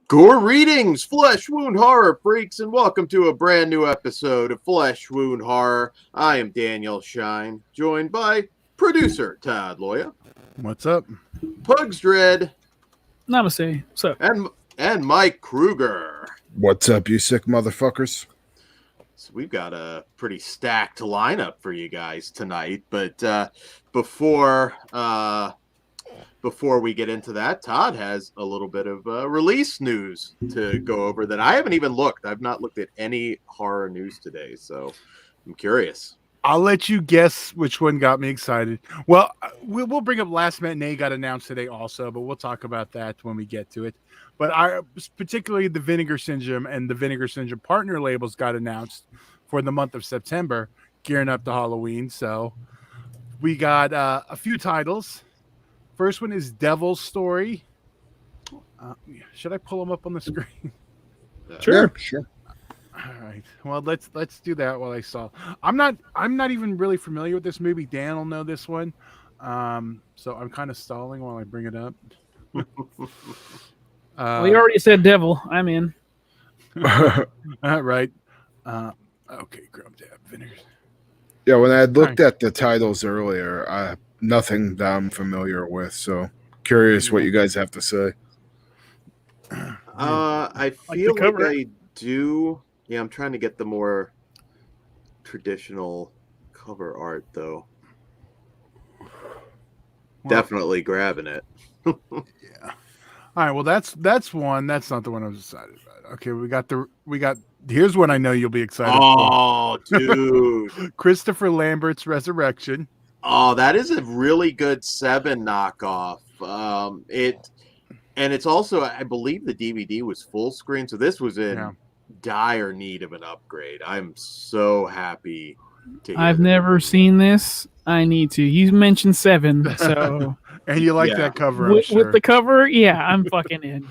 Greetings, flesh wound horror freaks, and welcome to a brand new episode of Flesh Wound Horror. I am Daniel Shine, joined by producer Todd Loya, What's up? Pugs Dread, Namaste. So, and Mike Kruger. What's up, you sick motherfuckers? So we've got a pretty stacked lineup for you guys tonight, but before we get into that, Todd has a little bit of release news to go over that I haven't even looked. I've not looked at any horror news today, so I'm curious. I'll let you guess which one got me excited. Well, we'll bring up Last Matinee got announced today also, but we'll talk about that when we get to it. But particularly the Vinegar Syndrome and the Vinegar Syndrome partner labels got announced for the month of September, gearing up to Halloween. So we got a few titles. First one is Devil's Story. Should I pull them up on the screen? sure. All right. Well, let's do that while I saw. I'm not even really familiar with this movie. Dan will know this one. So I'm kind of stalling while I bring it up. Well, you already said devil. I'm in. Right. Okay, Grub Dab Vinegar. Yeah, when I looked at the titles earlier, nothing that I'm familiar with. So curious what you guys have to say. I feel like I do. Yeah, I'm trying to get the more traditional cover art, though. Well, Definitely grabbing it. Yeah. All right. Well, that's one. That's not the one I was excited about. Okay, we got. Here's one I know you'll be excited for. Oh, dude. Christopher Lambert's Resurrection. Oh, that is a really good 7 knockoff. It's also, I believe the DVD was full screen, so this was in dire need of an upgrade. I'm so happy to hear I've never seen this. I need to. You mentioned 7, so And you like that cover, I'm with, sure. with the cover, yeah, I'm fucking in.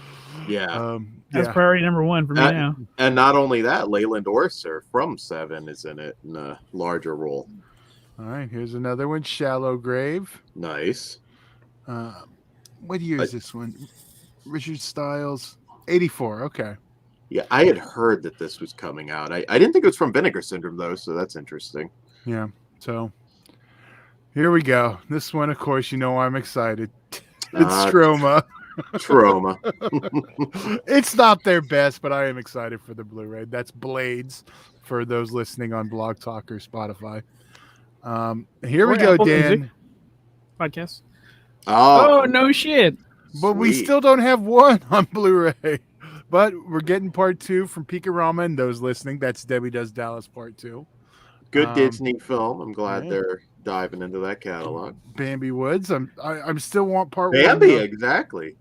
Yeah. That's priority number 1 for me now. And not only that, Leyland Orser from 7 is in it in a larger role. All right, here's another one, Shallow Grave. Nice. What year is this one? Richard Stiles, 84. Okay. Yeah, I had heard that this was coming out. I didn't think it was from Vinegar Syndrome, though, so that's interesting. Yeah, so here we go. This one, of course, you know I'm excited. It's Stroma. Trauma. It's not their best, but I am excited for the Blu-ray. That's Blades for those listening on Blog Talk or Spotify. Here we go, Apple Dan. Music. Podcast. Oh, no shit. But we sweet. still don't have one on Blu-ray. But we're getting part 2 from Picarama and those listening. That's Debbie Does Dallas part 2. Good Disney film. I'm glad yeah. they're diving into that catalog. Bambi Woods. I'm still want part Bambi, 1. exactly.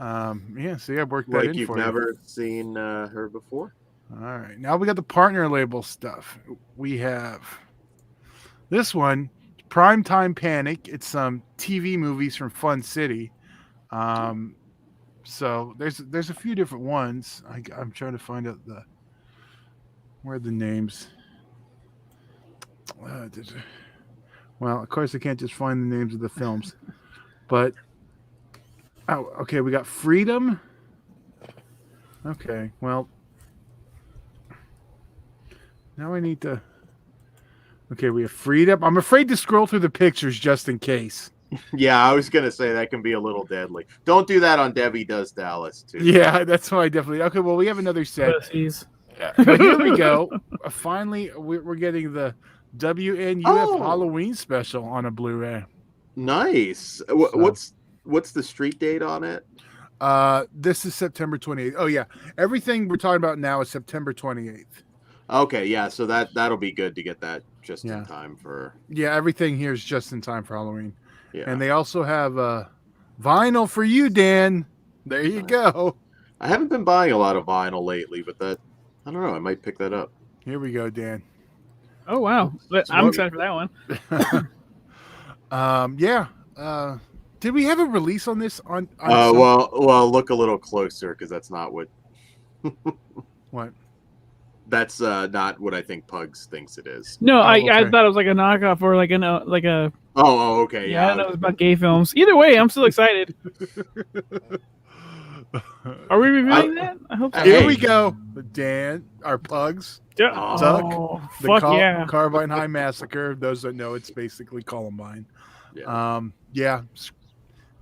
Yeah, see, I worked that Like in you've for never seen her before. you. All right. Now we got the partner label stuff. We have this one, Primetime Panic. It's some TV movies from Fun City. So there's a few different ones. I'm trying to find out where are the names. Well, of course I can't just find the names of the films, but okay, we got Freedom. Okay, well, now I need to. Okay, we have Freedom. I'm afraid to scroll through the pictures just in case. Yeah, I was gonna say that can be a little deadly. Don't do that on Debbie Does Dallas too. Yeah, that's why I definitely. Okay, well, we have another set. Pussies. But here we go. Finally, we're getting the WNUF Halloween special on a Blu-ray. Nice. What's the street date on it? This is September 28th. Oh yeah, everything we're talking about now is September 28th. Okay, yeah. So that'll be good to get that just in time for. Yeah, everything here is just in time for Halloween. Yeah. And they also have vinyl for you, Dan. There you go. I haven't been buying a lot of vinyl lately, but I don't know. I might pick that up. Here we go, Dan. Oh, wow. I'm excited for that one. Yeah. Did we have a release on this? On well, look a little closer because that's not what. What? That's not what I think Pugs thinks it is. No, okay. I thought it was like a knockoff or like a. Oh, okay. Yeah, I don't know it was about gay films. Either way, I'm still excited. Are we reviewing that? I hope so. Hey. Here we go. Dan, our pugs. Yeah. Duck, Oh, The fuck yeah. Carbine High Massacre. Those that know, it's basically Columbine. Yeah.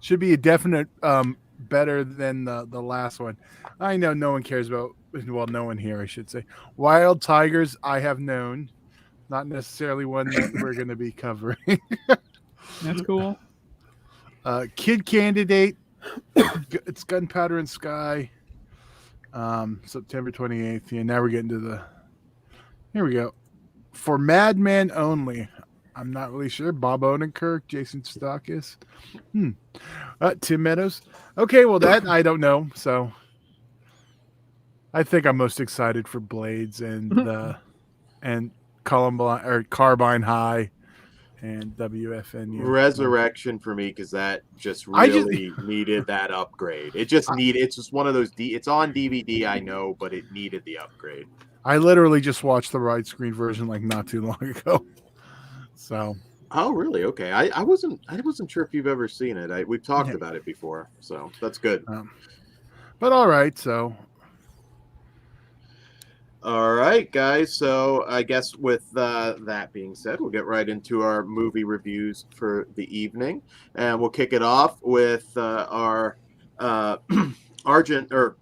Should be a definite better than the last one. I know no one cares about. Well, no one here, I should say. Wild Tigers, I have known. Not necessarily one that we're going to be covering. That's cool. Kid Candidate. It's Gunpowder and Sky. September 28th. Yeah, now we're getting to the. Here we go. For Madman Only. I'm not really sure. Bob Odenkirk, Jason Sudeikis. Tim Meadows. Okay, well that I don't know. So I think I'm most excited for Blades and Columbine or Carbine High and WFNU. Resurrection for me because that just really needed that upgrade. It just needed. It's just one of those. It's on DVD, I know, but it needed the upgrade. I literally just watched the widescreen version like not too long ago. So. Oh, really? Okay. I wasn't sure if you've ever seen it. We've talked about it before, so that's good. But all right, so. All right, guys. So I guess with that being said, we'll get right into our movie reviews for the evening, and we'll kick it off with our Argentina.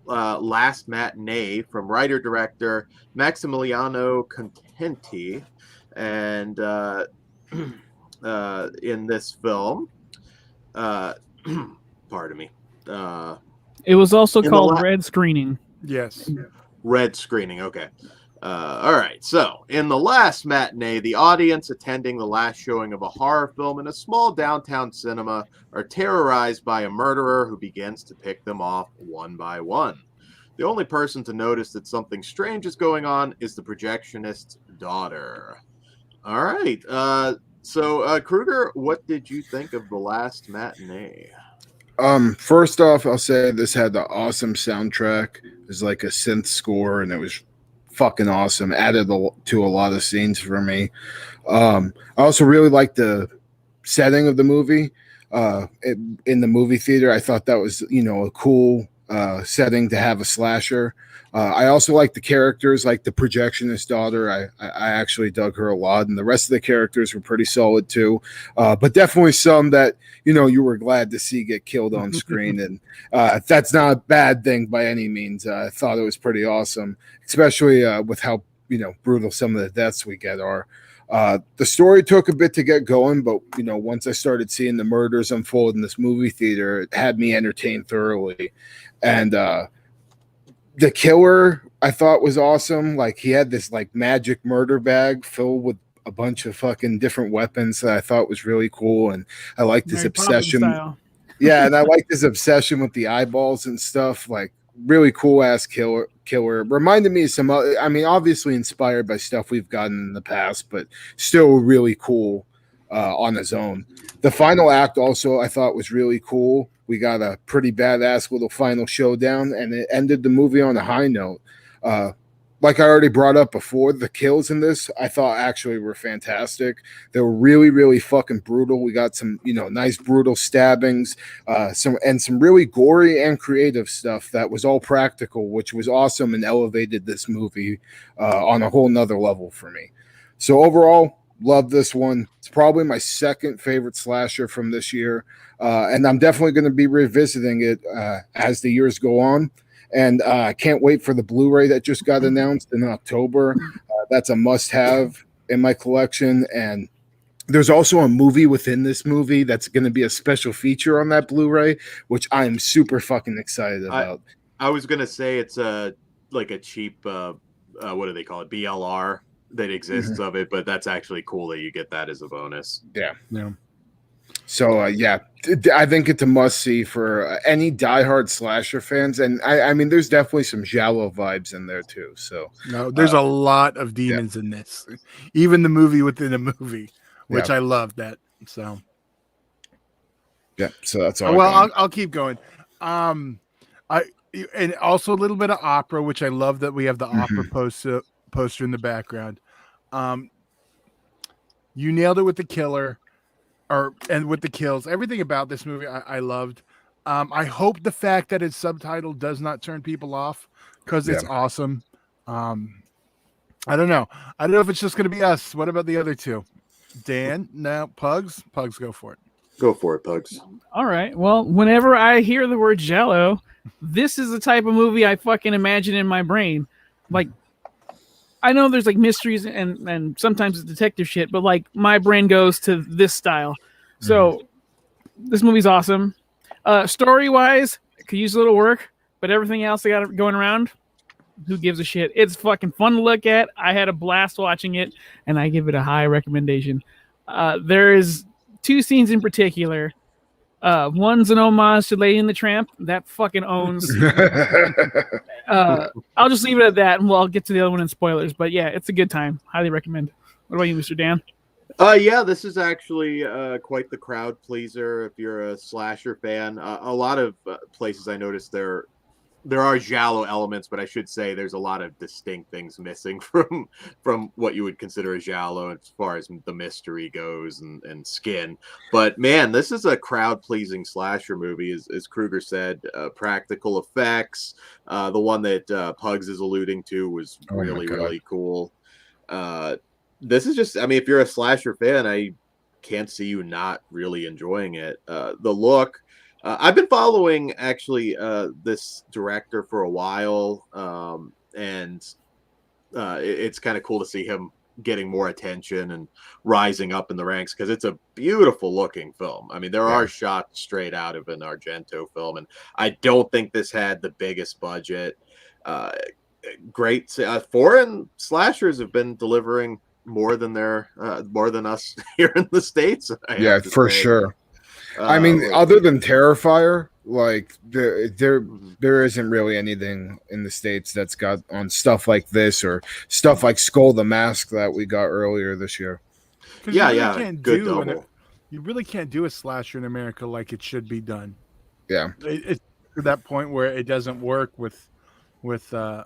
Last Matinee from writer-director Maximiliano Contenti. And in this film, pardon me. It was also called Red Screening. Yes. Red Screening, okay. All right, so in the last matinee, the audience attending the last showing of a horror film in a small downtown cinema are terrorized by a murderer who begins to pick them off one by one. The only person to notice that something strange is going on is the projectionist's daughter. All right, so Kruger, what did you think of the last matinee? First off, I'll say this had the awesome soundtrack. It was like a synth score, and it was fucking awesome. Added to a lot of scenes for me. I also really liked the setting of the movie. In the movie theater, I thought that was a cool setting to have a slasher. I also like the characters, like the projectionist daughter. I actually dug her a lot, and the rest of the characters were pretty solid too. But definitely some that you were glad to see get killed on screen, and that's not a bad thing by any means. I thought it was pretty awesome, especially with how brutal some of the deaths we get are. The story took a bit to get going, but once I started seeing the murders unfold in this movie theater, it had me entertained thoroughly. And the killer I thought was awesome. Like, he had this like magic murder bag filled with a bunch of fucking different weapons that I thought was really cool. And I liked his obsession. Yeah, and I liked his obsession with the eyeballs and stuff. Like, really cool ass killer. Reminded me of some obviously inspired by stuff we've gotten in the past, but still really cool on his own. The final act also I thought was really cool. We got a pretty badass little final showdown, and it ended the movie on a high note. Like I already brought up before, the kills in this I thought actually were fantastic. They were really, really fucking brutal. We got some, nice brutal stabbings, some really gory and creative stuff that was all practical, which was awesome and elevated this movie on a whole nother level for me. So overall, love this one. It's probably my second favorite slasher from this year, and I'm definitely going to be revisiting it as the years go on. And I can't wait for the Blu-ray that just got announced in October. That's a must-have in my collection. And there's also a movie within this movie that's going to be a special feature on that Blu-ray, which I am super fucking excited about. I was going to say it's like a cheap, what do they call it, BLR that exists of it, but that's actually cool that you get that as a bonus. Yeah. So, I think it's a must-see for any diehard slasher fans. And, I mean, there's definitely some giallo vibes in there, too. So, no, there's a lot of demons in this. Even the movie within a movie, which I love that. So, so that's all. Well, I'll keep going. And also a little bit of opera, which I love that we have the opera poster in the background. You nailed it with the killer. And with the kills, everything about this movie I loved. I hope the fact that it's subtitled does not turn people off because it's awesome. I don't know. I don't know if it's just going to be us. What about the other two? Dan, no, Pugs, go for it. Go for it, Pugs. All right. Well, whenever I hear the word Jello, this is the type of movie I fucking imagine in my brain. Like, I know there's like mysteries and sometimes it's detective shit, but like my brain goes to this style. So this movie's awesome. Story wise, could use a little work, but everything else they got going around, who gives a shit? It's fucking fun to look at. I had a blast watching it, and I give it a high recommendation. There is 2 scenes in particular. One's an homage to Lady and the Tramp. That fucking owns. I'll just leave it at that, and we'll get to the other one in spoilers. But yeah, it's a good time. Highly recommend. What about you, Mr. Dan? Yeah, this is actually quite the crowd pleaser if you're a slasher fan. A lot of places I noticed there are giallo elements, but I should say there's a lot of distinct things missing from what you would consider a giallo as far as the mystery goes and skin. But man, this is a crowd-pleasing slasher movie, as Kruger said. Practical effects. The one that Pugs is alluding to was really cool. This is just, I mean, if you're a slasher fan, I can't see you not really enjoying it. The look. I've been following actually this director for a while, and it's kind of cool to see him getting more attention and rising up in the ranks because it's a beautiful looking film. I mean, there are shots straight out of an Argento film, and I don't think this had the biggest budget. Great foreign slashers have been delivering more than us here in the States. Yeah, for sure. I mean, other than Terrifier, like there isn't really anything in the States that's got on stuff like this or stuff like Skull the Mask that we got earlier this year. Good double. You really can't do a slasher in America like it should be done. Yeah, it's to that point where it doesn't work with the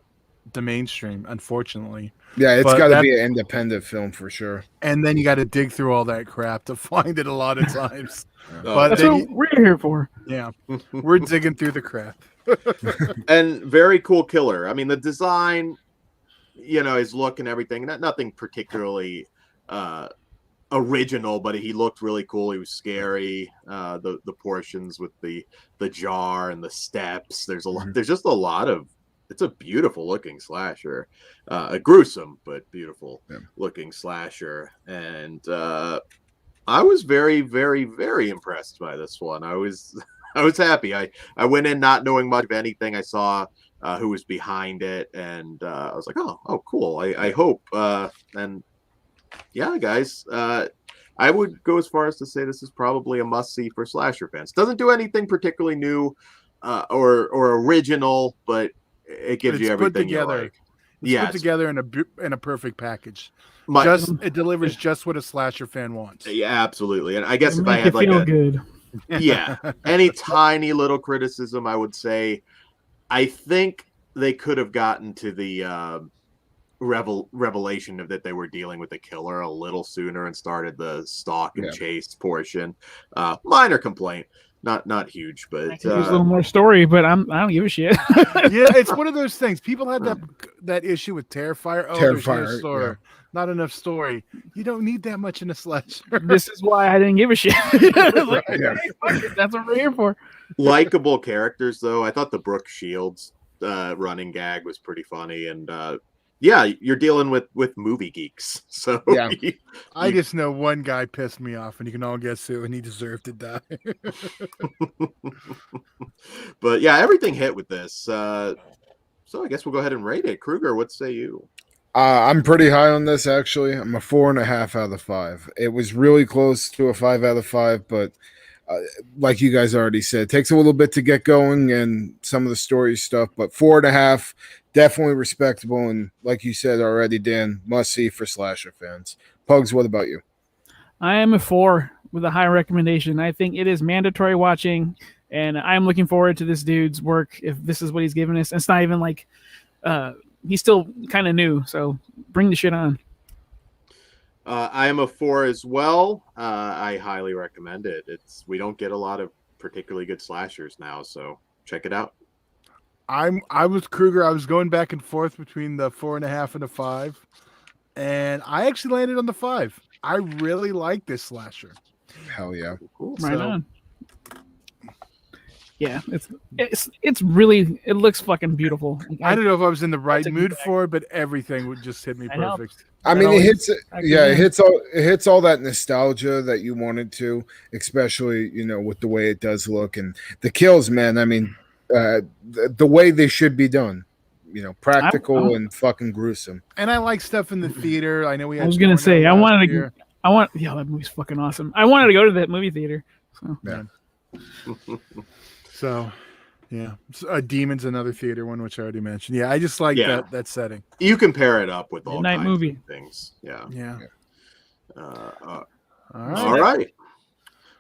mainstream, unfortunately. Yeah, it's got to be an independent film for sure. And then you got to dig through all that crap to find it a lot of times. But that's what we're here for. Yeah, we're digging through the crap. And very cool killer. I mean, the design, his look and everything, nothing particularly original, but he looked really cool. He was scary. The portions with the jar and the steps. There's just a lot of. It's a beautiful looking slasher, a gruesome but beautiful looking slasher, and I was very, very, very impressed by this one. I was happy. I went in not knowing much of anything. I saw who was behind it, and I was like, oh, cool. I hope. And yeah, guys, I would go as far as to say this is probably a must see for slasher fans. Doesn't do anything particularly new or original, but it gives you everything you like. It's put together in a perfect package. It delivers just what a slasher fan wants. Yeah, absolutely. And I guess if I had like any tiny little criticism, I would say I think they could have gotten to the revelation of that they were dealing with a killer a little sooner and started the stalk and chase portion. Minor complaint. Not huge, but there's a little more story, but I don't give a shit. Yeah, it's one of those things. People had that issue with Terrifier. Terrifier, not enough story. You don't need that much in a slasher. This is why I didn't give a shit. That's what we're here for. Likable characters, though. I thought the Brooke Shields running gag was pretty funny, and you're dealing with movie geeks. So I just know one guy pissed me off, and you can all guess who, and he deserved to die. But yeah, everything hit with this. So I guess we'll go ahead and rate it. Kruger, what say you? I'm pretty high on this, actually. I'm a 4.5 out of 5. It was really close to a 5 out of 5, but like you guys already said, it takes a little bit to get going and some of the story stuff, but 4.5, definitely respectable. And like you said already, Dan, must see for slasher fans. Pugs, what about you? I am a 4 with a high recommendation. I think it is mandatory watching, and I'm looking forward to this dude's work if this is what he's giving us. It's not even like he's still kind of new, so bring the shit on. I am a 4 as well. I highly recommend it. We don't get a lot of particularly good slashers now. So check it out. I was Kruger. I was going back and forth between the 4.5 and the 5, and I actually landed on the 5. I really like this slasher. Hell yeah. Cool. Right So- on. Yeah, it's really, it looks fucking beautiful. I don't know if I was in the right take it mood back. for it, but everything would just hit me I know. perfect. I mean, always it hits. factors Yeah, in. it hits all that nostalgia that you wanted to, especially with the way it does look and the kills. Man, I mean, the way they should be done. Practical and fucking gruesome. And I like stuff in the theater. I know we had. I was gonna Jordan say, last year. yeah, that movie's fucking awesome. I wanted to go to that movie theater. So. Yeah. So, yeah, Demon's another theater one, which I already mentioned. Yeah, I just like Yeah. that setting. You can pair it up with all Midnight kinds movie. of things. Yeah. Yeah. All All right. right.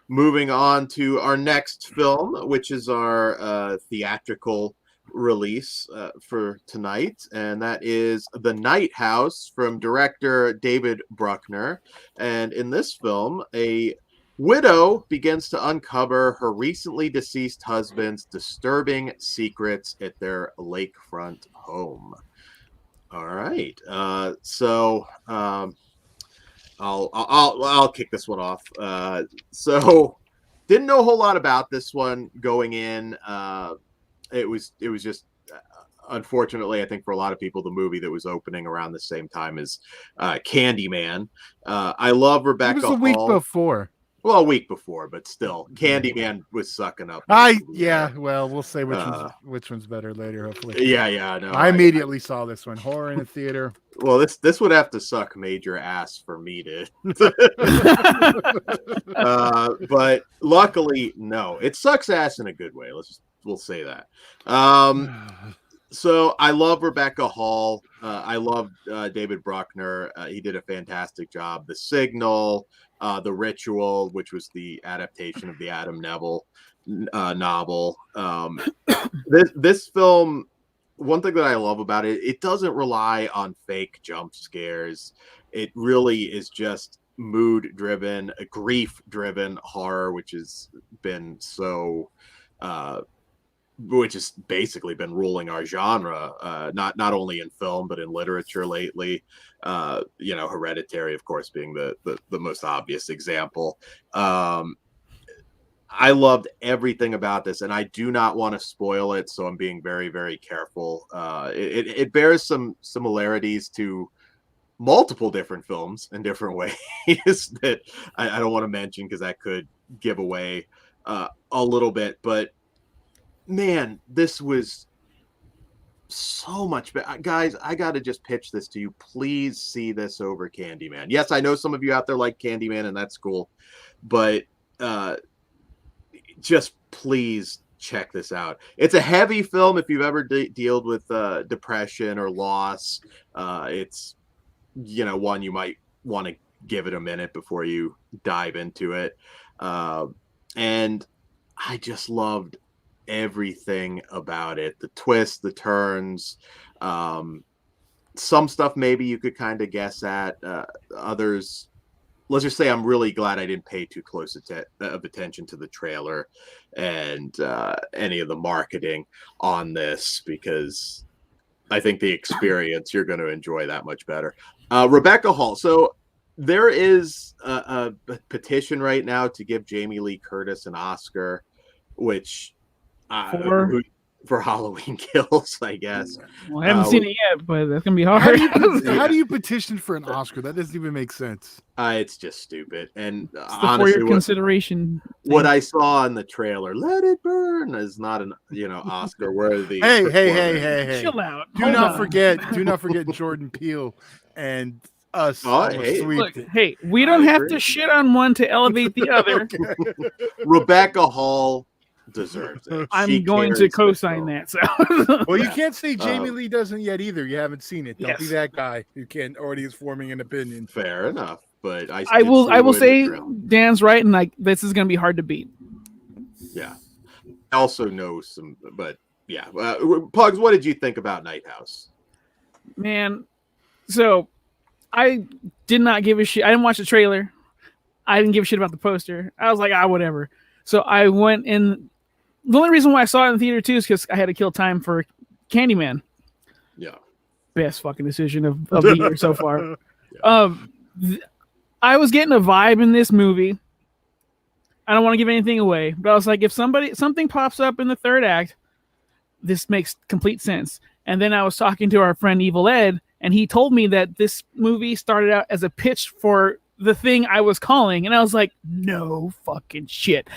Moving on to our next film, which is our theatrical release for tonight, and that is The Night House from director David Bruckner. And in this film, a widow begins to uncover her recently deceased husband's disturbing secrets at their lakefront home. All right. I'll kick this one off. So didn't know a whole lot about this one going in. It was just unfortunately, I think for a lot of people, the movie that was opening around the same time as Candyman. I love Rebecca It was the week Hall. before. Well, a week before, but still, Candyman was sucking up. Yeah. Well, we'll say which one's better later. Hopefully. Yeah. No, I immediately saw this one. Horror in the theater. Well, this would have to suck major ass for me to. But luckily, no. It sucks ass in a good way. We'll say that. So I love Rebecca Hall. I love David Bruckner. He did a fantastic job. The Signal, The Ritual, which was the adaptation of the Adam Neville novel. This film, one thing that I love about it, it doesn't rely on fake jump scares. It really is just mood-driven, grief-driven horror, which has been so... which has basically been ruling our genre, not only in film but in literature lately. Hereditary, of course, being the most obvious example. I loved everything about this, and I do not want to spoil it, so I'm being very, very careful. It bears some similarities to multiple different films in different ways that I don't want to mention because that could give away a little bit, but man, this was so much better. Guys, I got to just pitch this to you. Please see this over Candyman. Yes, I know some of you out there like Candyman, and that's cool. But just please check this out. It's a heavy film if you've ever dealt with depression or loss. It's, one you might want to give it a minute before you dive into it. And I just loved everything about it, the twists, the turns, some stuff maybe you could kind of guess at, others, let's just say I'm really glad I didn't pay too close of attention to the trailer and any of the marketing on this, because I think the experience you're going to enjoy that much better. Rebecca Hall. So there is a petition right now to give Jamie Lee Curtis an Oscar, which for Halloween Kills, I guess. Well, I haven't seen it yet, but that's gonna be hard. How do you petition for an Oscar? That doesn't even make sense. It's just stupid. And honestly, for your consideration, what I saw in the trailer, "Let It Burn," is not an Oscar worthy. Hey! Chill out. Do not forget Jordan Peele and us. Look, hey, we don't have to shit on one to elevate the other. Rebecca Hall deserves it. I'm going to co-sign that. So, well, you can't say Jamie Lee doesn't yet either. You haven't seen it. Don't be that guy who already is forming an opinion. Fair enough, but I will say Dan's right, and this is going to be hard to beat. Yeah, I also know some, but yeah, Pugs. What did you think about Night House? Man, so I did not give a shit. I didn't watch the trailer. I didn't give a shit about the poster. I was like, whatever. So I went in. The only reason why I saw it in the theater too is because I had to kill time for Candyman. Yeah. Best fucking decision of the year so far. Yeah. I was getting a vibe in this movie. I don't want to give anything away, but I was like, if something pops up in the third act, this makes complete sense. And then I was talking to our friend Evil Ed, and he told me that this movie started out as a pitch for the thing I was calling, and I was like, no fucking shit.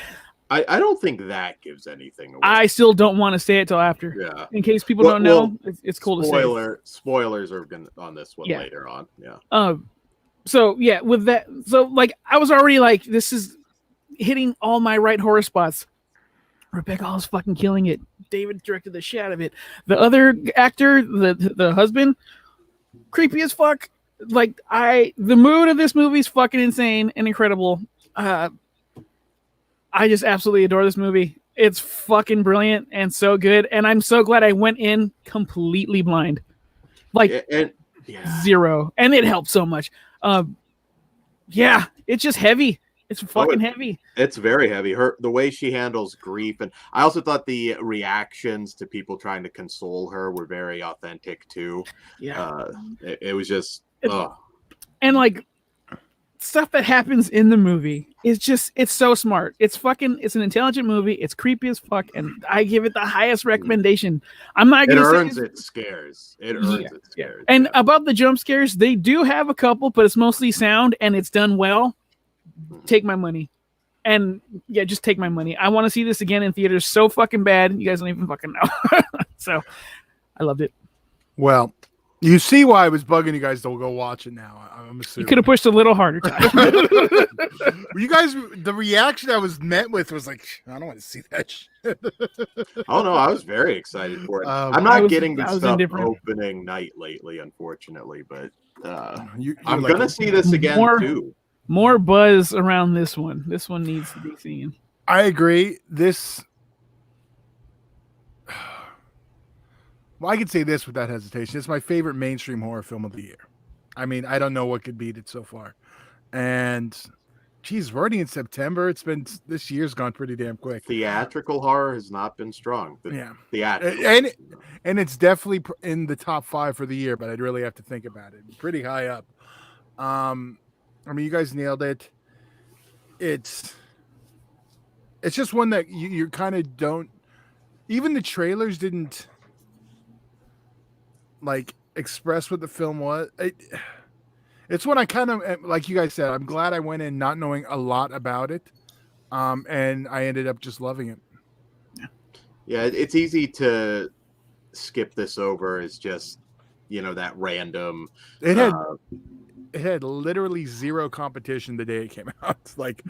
I don't think that gives anything away. I still don't want to say it till after. Yeah. In case people don't know, it's cool to say. Spoilers are on this one later on. Yeah. So yeah, with that, so like I was already like, this is hitting all my right horror spots. Rebecca Hall's fucking killing it. David directed the shit out of it. The other actor, the husband, creepy as fuck. Like the mood of this movie is fucking insane and incredible. I just absolutely adore this movie. It's fucking brilliant and so good. And I'm so glad I went in completely blind. Like zero. And it helped so much. Yeah, it's just heavy. It's fucking heavy. It's very heavy. The way she handles grief. And I also thought the reactions to people trying to console her were very authentic too. Yeah. It was just and like stuff that happens in the movie is just, it's so smart. It's an intelligent movie. It's creepy as fuck, and I give it the highest recommendation. I'm not gonna say its scares. It earns its scares. And about the jump scares, they do have a couple, but it's mostly sound and it's done well. Take my money. And yeah, just take my money. I want to see this again in theaters so fucking bad. You guys don't even fucking know. So I loved it. Well, you see why I was bugging you guys to go watch it now. I'm assuming. You could have pushed a little harder. You guys, the reaction I was met with was like, I don't want to see that shit. Oh no, I was very excited for it. I'm not getting this stuff opening night lately, unfortunately, but I'm like, gonna see this again too. More buzz around this one. This one needs to be seen. I agree. Well, I can say this without hesitation. It's my favorite mainstream horror film of the year. I mean, I don't know what could beat it so far. And, geez, we're already in September. This year's gone pretty damn quick. Theatrical horror has not been strong. Theatrical. And it's definitely in the top 5 for the year, but I'd really have to think about it. Pretty high up. I mean, you guys nailed it. It's just one that you kind of don't. Even the trailers didn't like express what the film was. It's one I kind of, like you guys said, I'm glad I went in not knowing a lot about it, and I ended up just loving it. Yeah, it's easy to skip this over as just that random. It had literally zero competition the day it came out. Like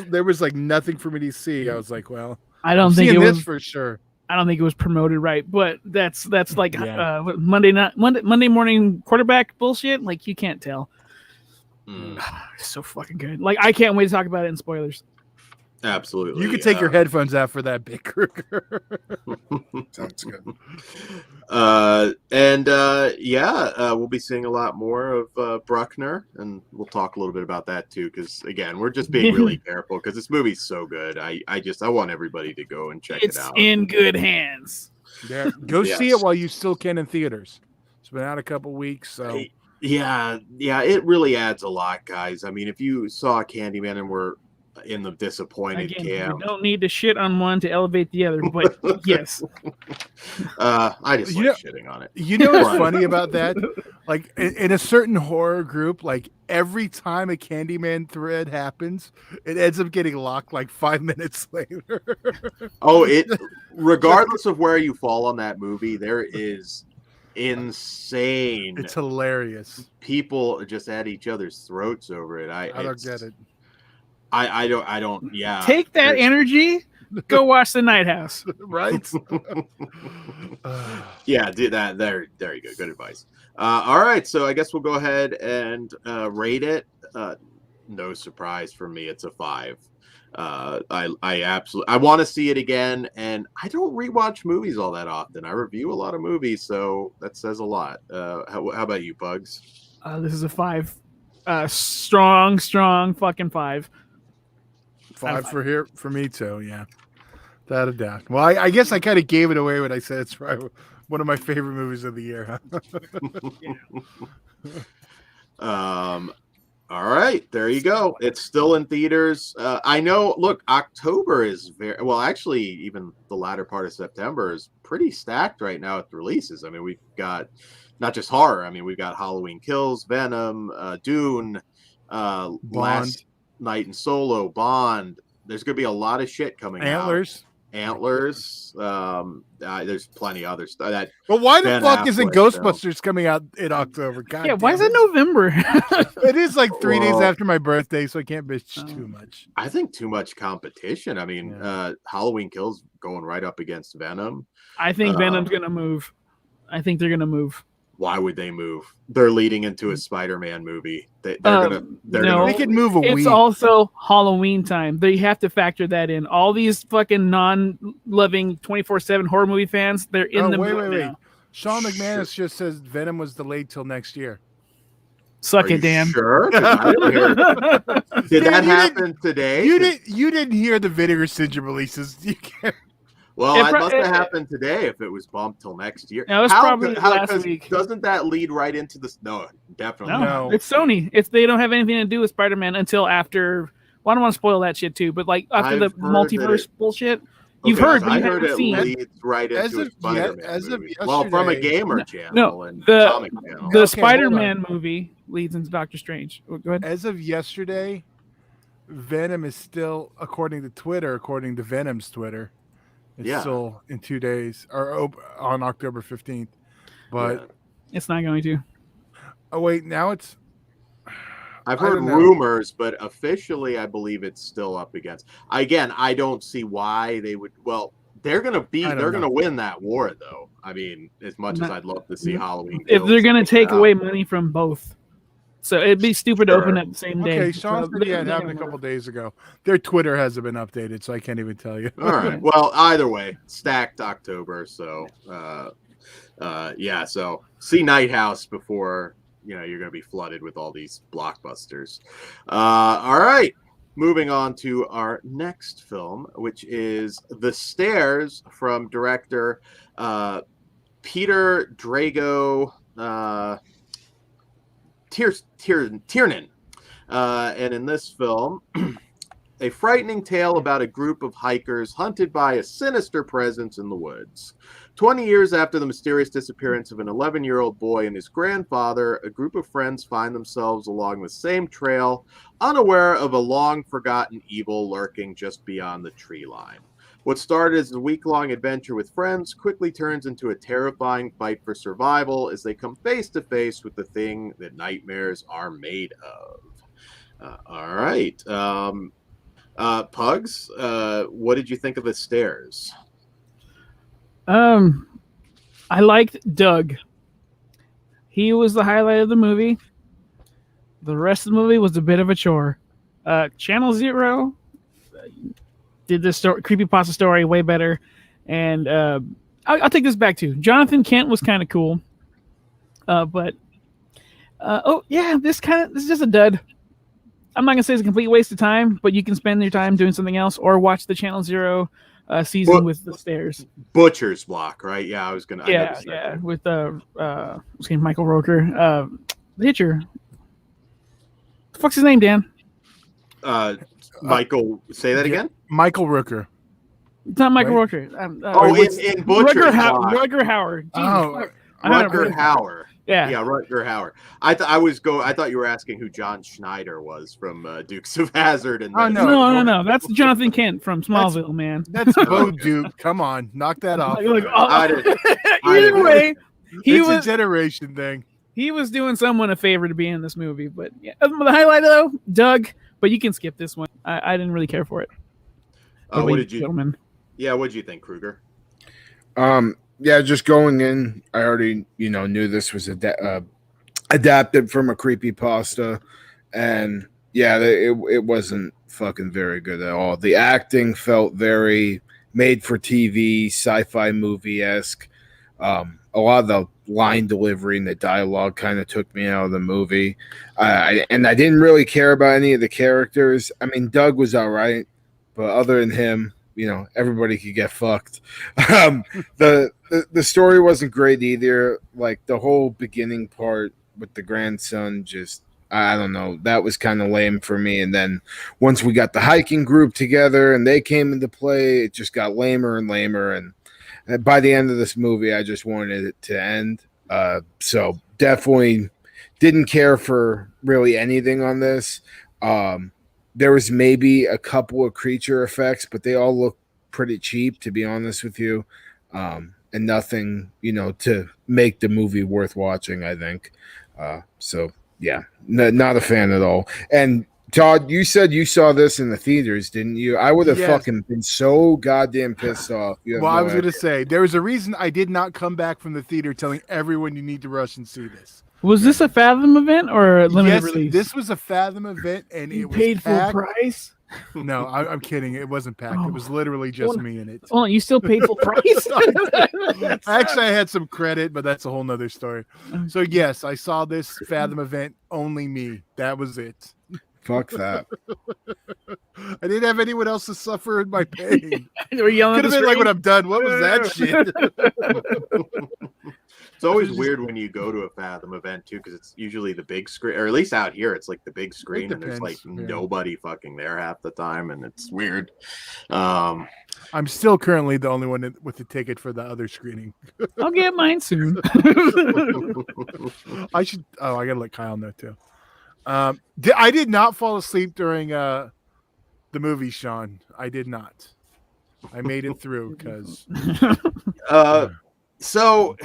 there was like nothing for me to see. I was like, well, I don't think it was for sure. I don't think it was promoted right, but that's like Monday morning quarterback bullshit. Like you can't tell. It's so fucking good. Like I can't wait to talk about it in spoilers. Absolutely. You could take your headphones out for that, Big Kruger. Sounds good. We'll be seeing a lot more of Bruckner, and we'll talk a little bit about that too. Because again, we're just being really careful because this movie's so good. I want everybody to go and check it out. It's in good hands. Yeah, go see it while you still can in theaters. It's been out a couple weeks, so yeah, it really adds a lot, guys. I mean, if you saw Candyman and were in the disappointed camp, we don't need to shit on one to elevate the other, but yes. I just like shitting on it. You know what's funny about that? Like in a certain horror group, like every time a Candyman thread happens, it ends up getting locked like 5 minutes later. Regardless of where you fall on that movie, there is insane. It's hilarious. People just at each other's throats over it. I don't get it. I don't. Yeah. Take that energy. Go watch The Night House. Right. Yeah, do that. There you go. Good advice. All right, so I guess we'll go ahead and rate it. No surprise for me, it's a 5. I want to see it again, and I don't rewatch movies all that often. I review a lot of movies, so that says a lot. How about you, Pugs? This is a 5. Strong fucking 5. 5 for me too. Yeah, without a doubt. Well, I guess I kind of gave it away when I said it's probably one of my favorite movies of the year. Huh? All right, there you go. It's still in theaters. I know. Look, October is very well. Actually, even the latter part of September is pretty stacked right now with releases. I mean, we've got not just horror. I mean, we've got Halloween Kills, Venom, Dune, Last Night in Solo, Bond. There's going to be a lot of shit coming out. Antlers. There's plenty of other stuff. Well, why the fuck isn't Ghostbusters coming out in October? God yeah, why is it November? It is like 3 days after my birthday, so I can't bitch too much. I think too much competition. I mean, Halloween Kills going right up against Venom. I think Venom's gonna move. I think they're gonna move. Why would they move? They're leading into a Spider-Man movie. They could move a week. It's also Halloween time. They have to factor that in. All these fucking non-loving 24/7 horror movie fans, they're in the movie. Wait. Sean McManus just says Venom was delayed till next year. Suck it, Dan. Sure. Did that happen today? You didn't hear the Vinegar Syndrome releases. You can't. Well, it must have happened today if it was bumped till next year. No, it was probably last week. Doesn't that lead right into this? No, definitely no. It's Sony. They don't have anything to do with Spider-Man until after. Well, I don't want to spoil that shit too, but like after the multiverse bullshit. You've heard, but you haven't seen. It leads right into a Spider-Man movie. Well, from a gamer channel and the comic channel. The Spider-Man movie leads into Doctor Strange. Go ahead. As of yesterday, Venom is still, according to Venom's Twitter, it's still in 2 days or on October 15th. But it's not going to. Oh wait, now it's. I've heard rumors, but officially, I believe it's still up against. Again, I don't see why they would. Well, they're gonna win that war, though. I mean, as much as I'd love to see Halloween, if they're gonna take away money from both, so it'd be stupid to open it the same day. Okay, Sean said it happened a couple days ago. Their Twitter hasn't been updated, so I can't even tell you. All right. Well, either way, stacked October. So, So see Night House before. You're going to be flooded with all these blockbusters. All right. Moving on to our next film, which is The Stairs from director Peter Drago Tiernan. And in this film, a frightening tale about a group of hikers hunted by a sinister presence in the woods. 20 years after the mysterious disappearance of an 11-year-old boy and his grandfather, a group of friends find themselves along the same trail, unaware of a long-forgotten evil lurking just beyond the tree line. What started as a week-long adventure with friends quickly turns into a terrifying fight for survival as they come face to face with the thing that nightmares are made of. All right. Pugs, what did you think of The Stairs? I liked Doug. He was the highlight of the movie. The rest of the movie was a bit of a chore. Channel Zero did this creepypasta story way better, and I'll take this back too. Jonathan Kent was kind of cool, but this is just a dud. I'm not gonna say it's a complete waste of time, but you can spend your time doing something else or watch the Channel Zero season with The Stairs. Butcher's Block, right? Yeah, I was gonna. With Michael Rooker, the Hitcher. The fuck's his name, Dan? Michael. Say that again. Michael Rooker. It's not Michael Rooker. In Butcher's Block. Rutger Hauer. Rutger Hauer. Yeah, Rutger Hauer. I thought you were asking who John Schneider was from Dukes of Hazzard. And no. That's Jonathan Kent from Smallville, man. That's Bo Duke. Come on, knock that off. Either way, it's a generation thing. He was doing someone a favor to be in this movie, but the highlight though, Doug. But you can skip this one. I didn't really care for it. What did you, gentlemen? Yeah, what did you think, Kruger? Just going in, I already knew this was adapted from a creepypasta, and it wasn't fucking very good at all. The acting felt very made for TV, sci-fi movie-esque. A lot of the line delivery and the dialogue kind of took me out of the movie. And I didn't really care about any of the characters. I mean, Doug was all right, but other than him, everybody could get fucked. The story wasn't great either. Like the whole beginning part with the grandson, just I don't know, that was kind of lame for me. And then once we got the hiking group together and they came into play, it just got lamer and lamer. And by the end of this movie, I just wanted it to end. So definitely didn't care for really anything on this. There was maybe a couple of creature effects, but they all look pretty cheap, to be honest with you. And nothing, to make the movie worth watching, I think. So, yeah, not a fan at all. And Todd, you said you saw this in the theaters, didn't you? I would have fucking been so goddamn pissed off. I was going to say, there was a reason I did not come back from the theater telling everyone you need to rush and see this. Was this a Fathom event or a limited release? This was a Fathom event, and you it was paid packed. full price. No, I'm kidding. It wasn't packed. It was literally just me in it. Oh, you still paid full price? Actually, I had some credit, but that's a whole nother story. So yes, I saw this Fathom event. Only me. That was it. Fuck that. I didn't have anyone else to suffer in my pain. Could have been like when I'm done. What was that shit? It's always weird when you go to a Fathom event too, because it's usually the big screen, or at least out here, it's like the big screen, and there's like nobody fucking there half the time, and it's weird. I'm still currently the only one with the ticket for the other screening. I'll get mine soon. I should. Oh, I gotta let Kyle know too. I did not fall asleep during the movie, Sean. I did not. I made it through because. So.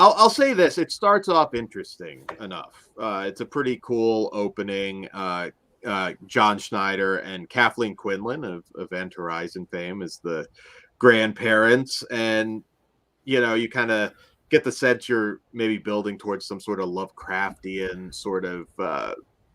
I'll say this. It starts off interesting enough. It's a pretty cool opening. John Schneider and Kathleen Quinlan of Event Horizon fame is the grandparents. And, you kind of get the sense you're maybe building towards some sort of Lovecraftian sort of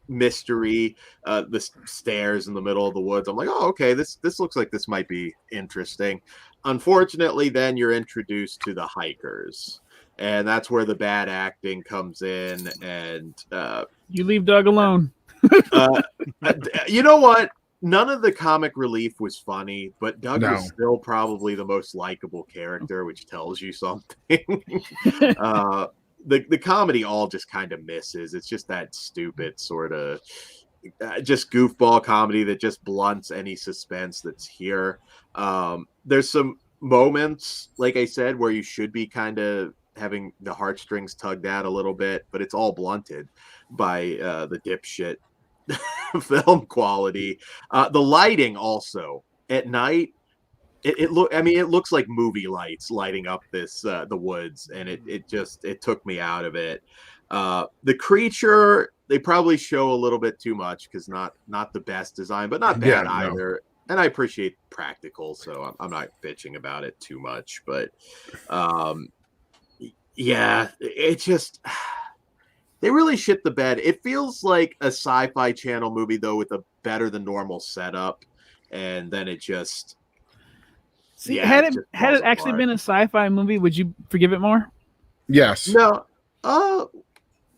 mystery. The stairs in the middle of the woods. I'm like, oh, okay, this looks like this might be interesting. Unfortunately, then you're introduced to the hikers. And that's where the bad acting comes in. And you leave Doug alone. You know what? None of the comic relief was funny, but Doug was still probably the most likable character, which tells you something. The comedy all just kind of misses. It's just that stupid sort of just goofball comedy that just blunts any suspense that's here. There's some moments, like I said, where you should be kind of having the heartstrings tugged at a little bit, but it's all blunted by the dipshit film quality. The lighting also at night, it looks like movie lights lighting up this the woods, and it took me out of it. The creature, they probably show a little bit too much because not the best design, but not bad either. And I appreciate practical, so I'm not bitching about it too much, but yeah, it just, they really shit the bed. It feels like a Sci-Fi Channel movie, though, with a better than normal setup. And then it just... See, had it actually been a sci-fi movie, would you forgive it more? Yes. No.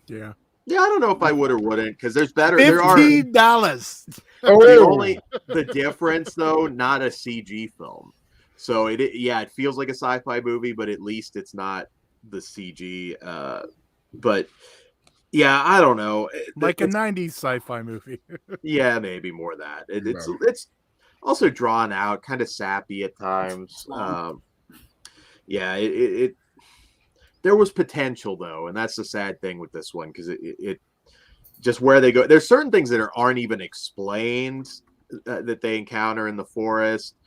Yeah. Yeah, I don't know if I would or wouldn't, because there's better... $15. The difference, though, not a CG film. So, it feels like a sci-fi movie, but at least it's not the CG, but yeah, I don't know, like a 90s sci-fi movie. Yeah, maybe more that it's also drawn out, kind of sappy at times. Yeah, it there was potential though, and that's the sad thing with this one, because it just where they go, there's certain things that aren't even explained that they encounter in the forest,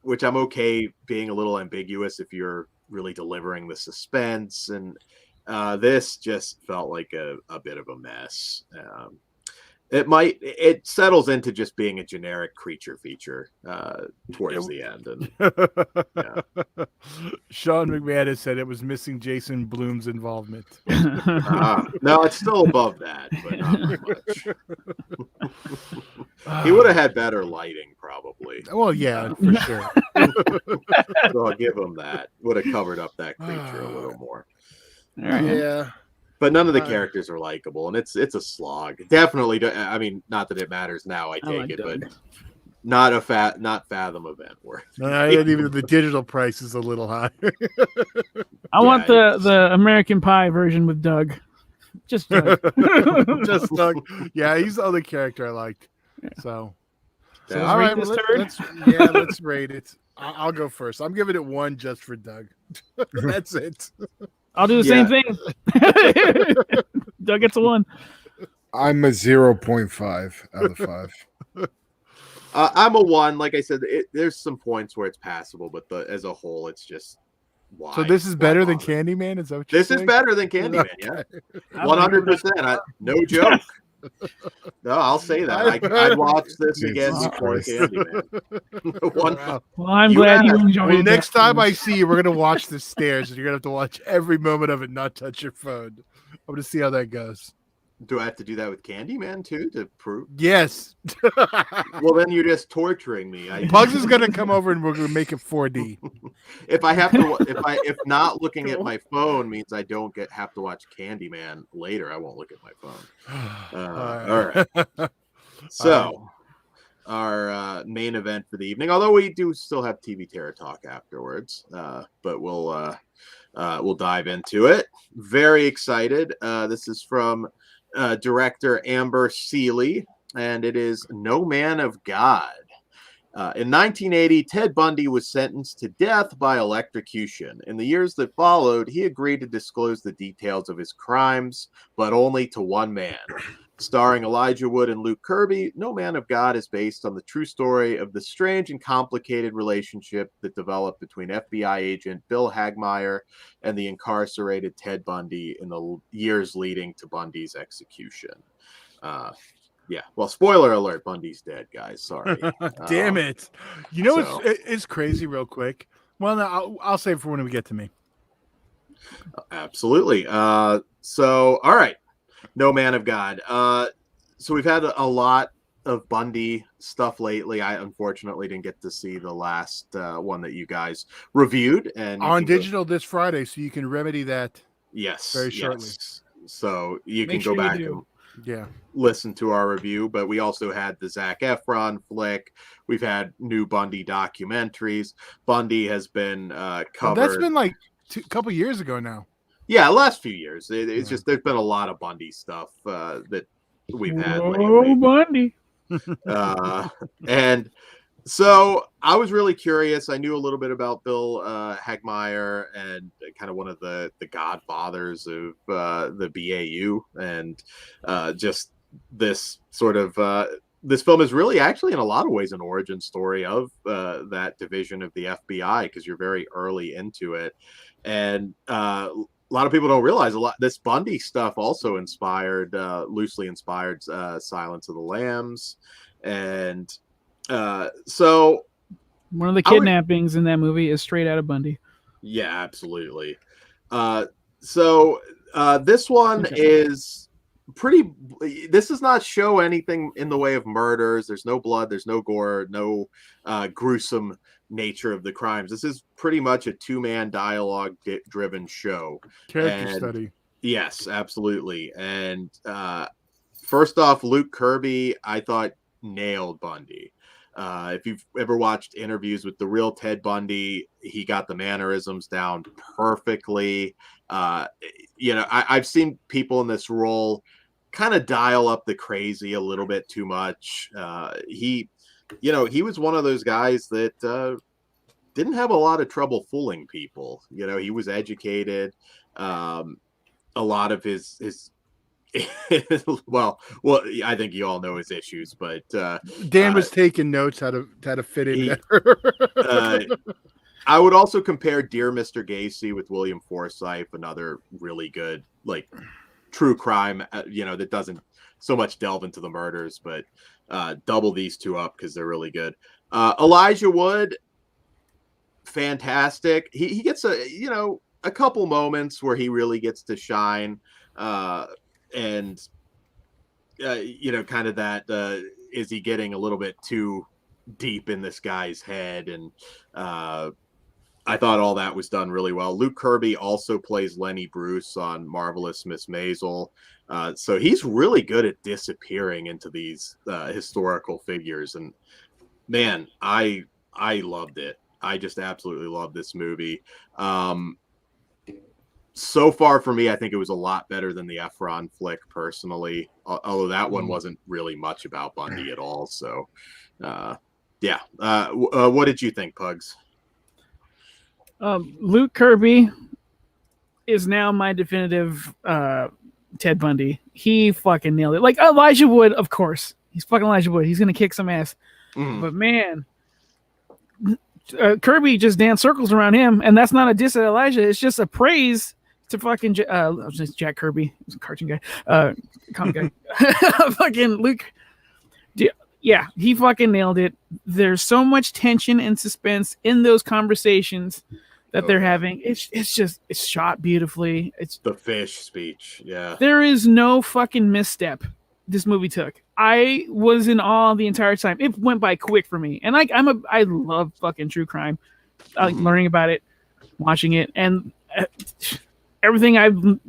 which I'm okay being a little ambiguous if you're really delivering the suspense, and this just felt like a bit of a mess. It settles into just being a generic creature feature towards the end. And yeah. Sean McMahon said it was missing Jason Blum's involvement. No, it's still above that, but not much. He would have had better lighting, probably. Well, yeah, for sure. So I'll give him that. Would have covered up that creature a little more. All right. Yeah. but none of the characters are likable, and it's a slog. Definitely, I mean, not that it matters now. I take it, Doug. but not Fathom event worth. Even the digital price is a little high. I want the American Pie version with Doug. Just Doug. Just Doug. Yeah, he's the other character I liked. So all right, well, let's rate it. I'll go first. I'm giving it 1 just for Doug. That's it. I'll do the same thing. Doug gets a 1. I'm a 0.5 out of 5. I'm a 1. Like I said, there's some points where it's passable, but as a whole, it's just why. So this is better than Candyman? Is that what you're saying? This is better than Candyman, yeah. 100%. No joke. No, I'll say that. I'd watch this again before Candyman. Well, I'm glad you enjoyed it. Next time I see you, we're going to watch the stairs, and you're going to have to watch every moment of it, not touch your phone. I'm going to see how that goes. Do I have to do that with Candyman too to prove? Yes. Well, then you're just torturing me. Bugs is gonna come over and we're gonna make it 4D. If not looking at my phone means I don't have to watch Candyman later, I won't look at my phone. All right. So our main event for the evening, although we do still have TV Terror Talk afterwards, but we'll dive into it. Very excited. This is from director Amber Seeley, and it is No Man of God. In 1980, Ted Bundy was sentenced to death by electrocution. In the years that followed, he agreed to disclose the details of his crimes, but only to one man. Starring Elijah Wood and Luke Kirby, No Man of God is based on the true story of the strange and complicated relationship that developed between FBI agent Bill Hagmaier and the incarcerated Ted Bundy in the years leading to Bundy's execution. Well, spoiler alert, Bundy's dead, guys. Sorry. Damn it. You know, it's crazy real quick. Well, no, I'll save it for when we get to me. Absolutely. All right. No Man of God. So we've had a lot of Bundy stuff lately. I unfortunately didn't get to see the last one that you guys reviewed, and on digital this Friday, so you can remedy that. Yes, very shortly. Yes. So you can go back and listen to our review. But we also had the Zac Efron flick. We've had new Bundy documentaries. Bundy has been covered. Well, that's been like a couple years ago now. Yeah, last few years. It's just there's been a lot of Bundy stuff that we've had lately. Bundy. And so I was really curious. I knew a little bit about Bill Hagmaier and kind of one of the godfathers of the BAU, and just this sort of this film is really actually in a lot of ways an origin story of that division of the FBI, because you're very early into it. And a lot of people don't realize this Bundy stuff also loosely inspired Silence of the Lambs. And so one of the kidnappings in that movie is straight out of Bundy. Yeah, absolutely. So this one is this does not show anything in the way of murders. There's no blood, there's no gore, no gruesome nature of the crimes. This is pretty much a two-man dialogue driven show. Character study. Yes, absolutely. And first off, Luke Kirby, I thought nailed Bundy. If you've ever watched interviews with the real Ted Bundy, he got the mannerisms down perfectly. I've seen people in this role kind of dial up the crazy a little bit too much. He was one of those guys that didn't have a lot of trouble fooling people. He was educated. A lot of his well, I think you all know his issues, but Dan was taking notes how to fit in there. I would also compare Dear Mr. Gacy with William Forsythe, another really good true crime, that doesn't so much delve into the murders, but double these two up because they're really good. Elijah Wood, fantastic. He gets a couple moments where he really gets to shine. And kind of that is he getting a little bit too deep in this guy's head? And I thought all that was done really well. Luke Kirby also plays Lenny Bruce on Marvelous Miss Maisel. So he's really good at disappearing into these historical figures. And man, I loved it. I just absolutely love this movie. So far for me, I think it was a lot better than the Efron flick personally, although that one wasn't really much about Bundy at all. So yeah. What did you think, Pugs? Luke Kirby is now my definitive Ted Bundy. He fucking nailed it. Like Elijah Wood, of course. He's fucking Elijah Wood. He's gonna kick some ass. But man, Kirby just danced circles around him, and that's not a diss at Elijah. It's just a praise to fucking Jack Kirby. He's a cartoon guy, comic guy. Fucking Luke. Yeah, he fucking nailed it. There's so much tension and suspense in those conversations that they're having. It's shot beautifully. It's the fish speech. Yeah. There is no fucking misstep this movie took. I was in awe the entire time. It went by quick for me. And I love fucking true crime. I like learning about it, watching it, and everything I've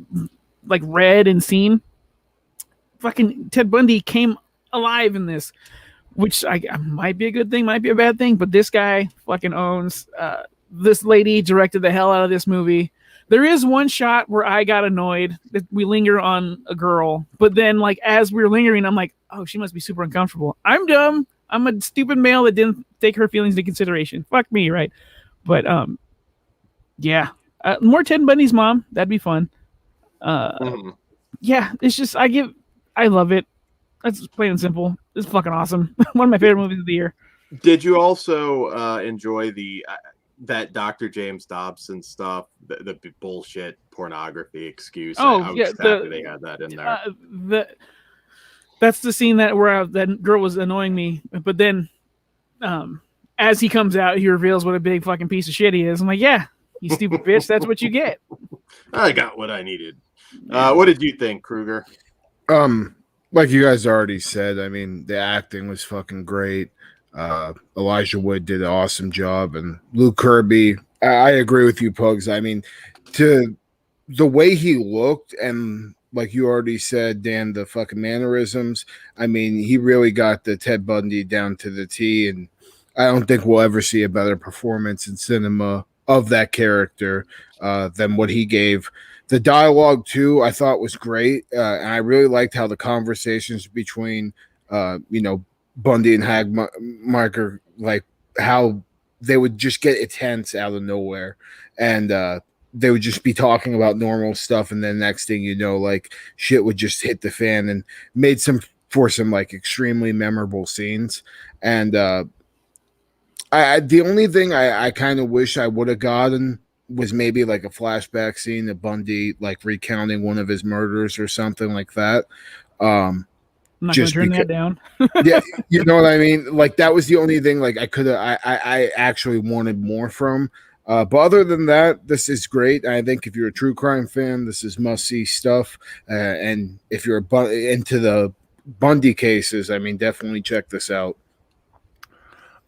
like read and seen. Fucking Ted Bundy came alive in this, which I might be a good thing, might be a bad thing, but this guy fucking owns. This lady directed the hell out of this movie. There is one shot where I got annoyed that we linger on a girl, but then like as we were lingering, I'm like, oh, she must be super uncomfortable. I'm dumb. I'm a stupid male that didn't take her feelings into consideration. Fuck me, right? But yeah, more Ted Bundy's mom. That'd be fun. Yeah, it's just I love it. That's plain and simple. It's fucking awesome. One of my favorite movies of the year. Did you also enjoy that Dr. James Dobson stuff, the bullshit pornography excuse? I was happy they had that in there. That's the scene where that girl was annoying me, but then as he comes out, he reveals what a big fucking piece of shit he is. I'm like, yeah, you stupid bitch, that's what you get. I got what I needed. What did you think, Kruger? Like you guys already said, I mean, the acting was fucking great. Elijah Wood did an awesome job, and Luke Kirby, I agree with you, Pugs. I mean, to the way he looked, and like you already said, Dan, the fucking mannerisms, I mean, he really got the Ted Bundy down to the T, and I don't think we'll ever see a better performance in cinema of that character than what he gave. The dialogue, too, I thought was great, and I really liked how the conversations between, Bundy and Hagmarker, like how they would just get intense out of nowhere, and they would just be talking about normal stuff, and then next thing you know, like shit would just hit the fan, and made some like extremely memorable scenes. And the only thing I kind of wish I would have gotten was maybe like a flashback scene of Bundy like recounting one of his murders or something like that. I'm not going to turn that down. Yeah, you know what I mean? Like, that was the only thing, like, I actually wanted more from. But other than that, this is great. I think if you're a true crime fan, this is must-see stuff. And if you're into the Bundy cases, I mean, definitely check this out.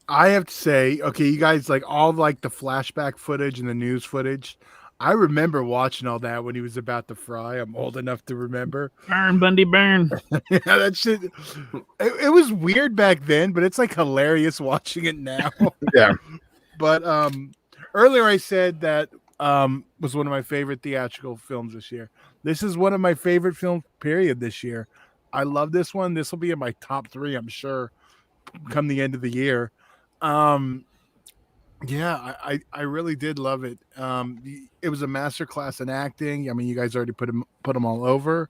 I have to say, okay, you guys, like, all, like, the flashback footage and the news footage, I remember watching all that when he was about to fry. I'm old enough to remember. Burn, Bundy, burn. Yeah, that shit. It was weird back then, but it's like hilarious watching it now. Yeah. But earlier I said that was one of my favorite theatrical films this year. This is one of my favorite films, period, this year. I love this one. This will be in my top 3, I'm sure, come the end of the year. Yeah, I really did love it. It was a masterclass in acting. I mean, you guys already put them all over.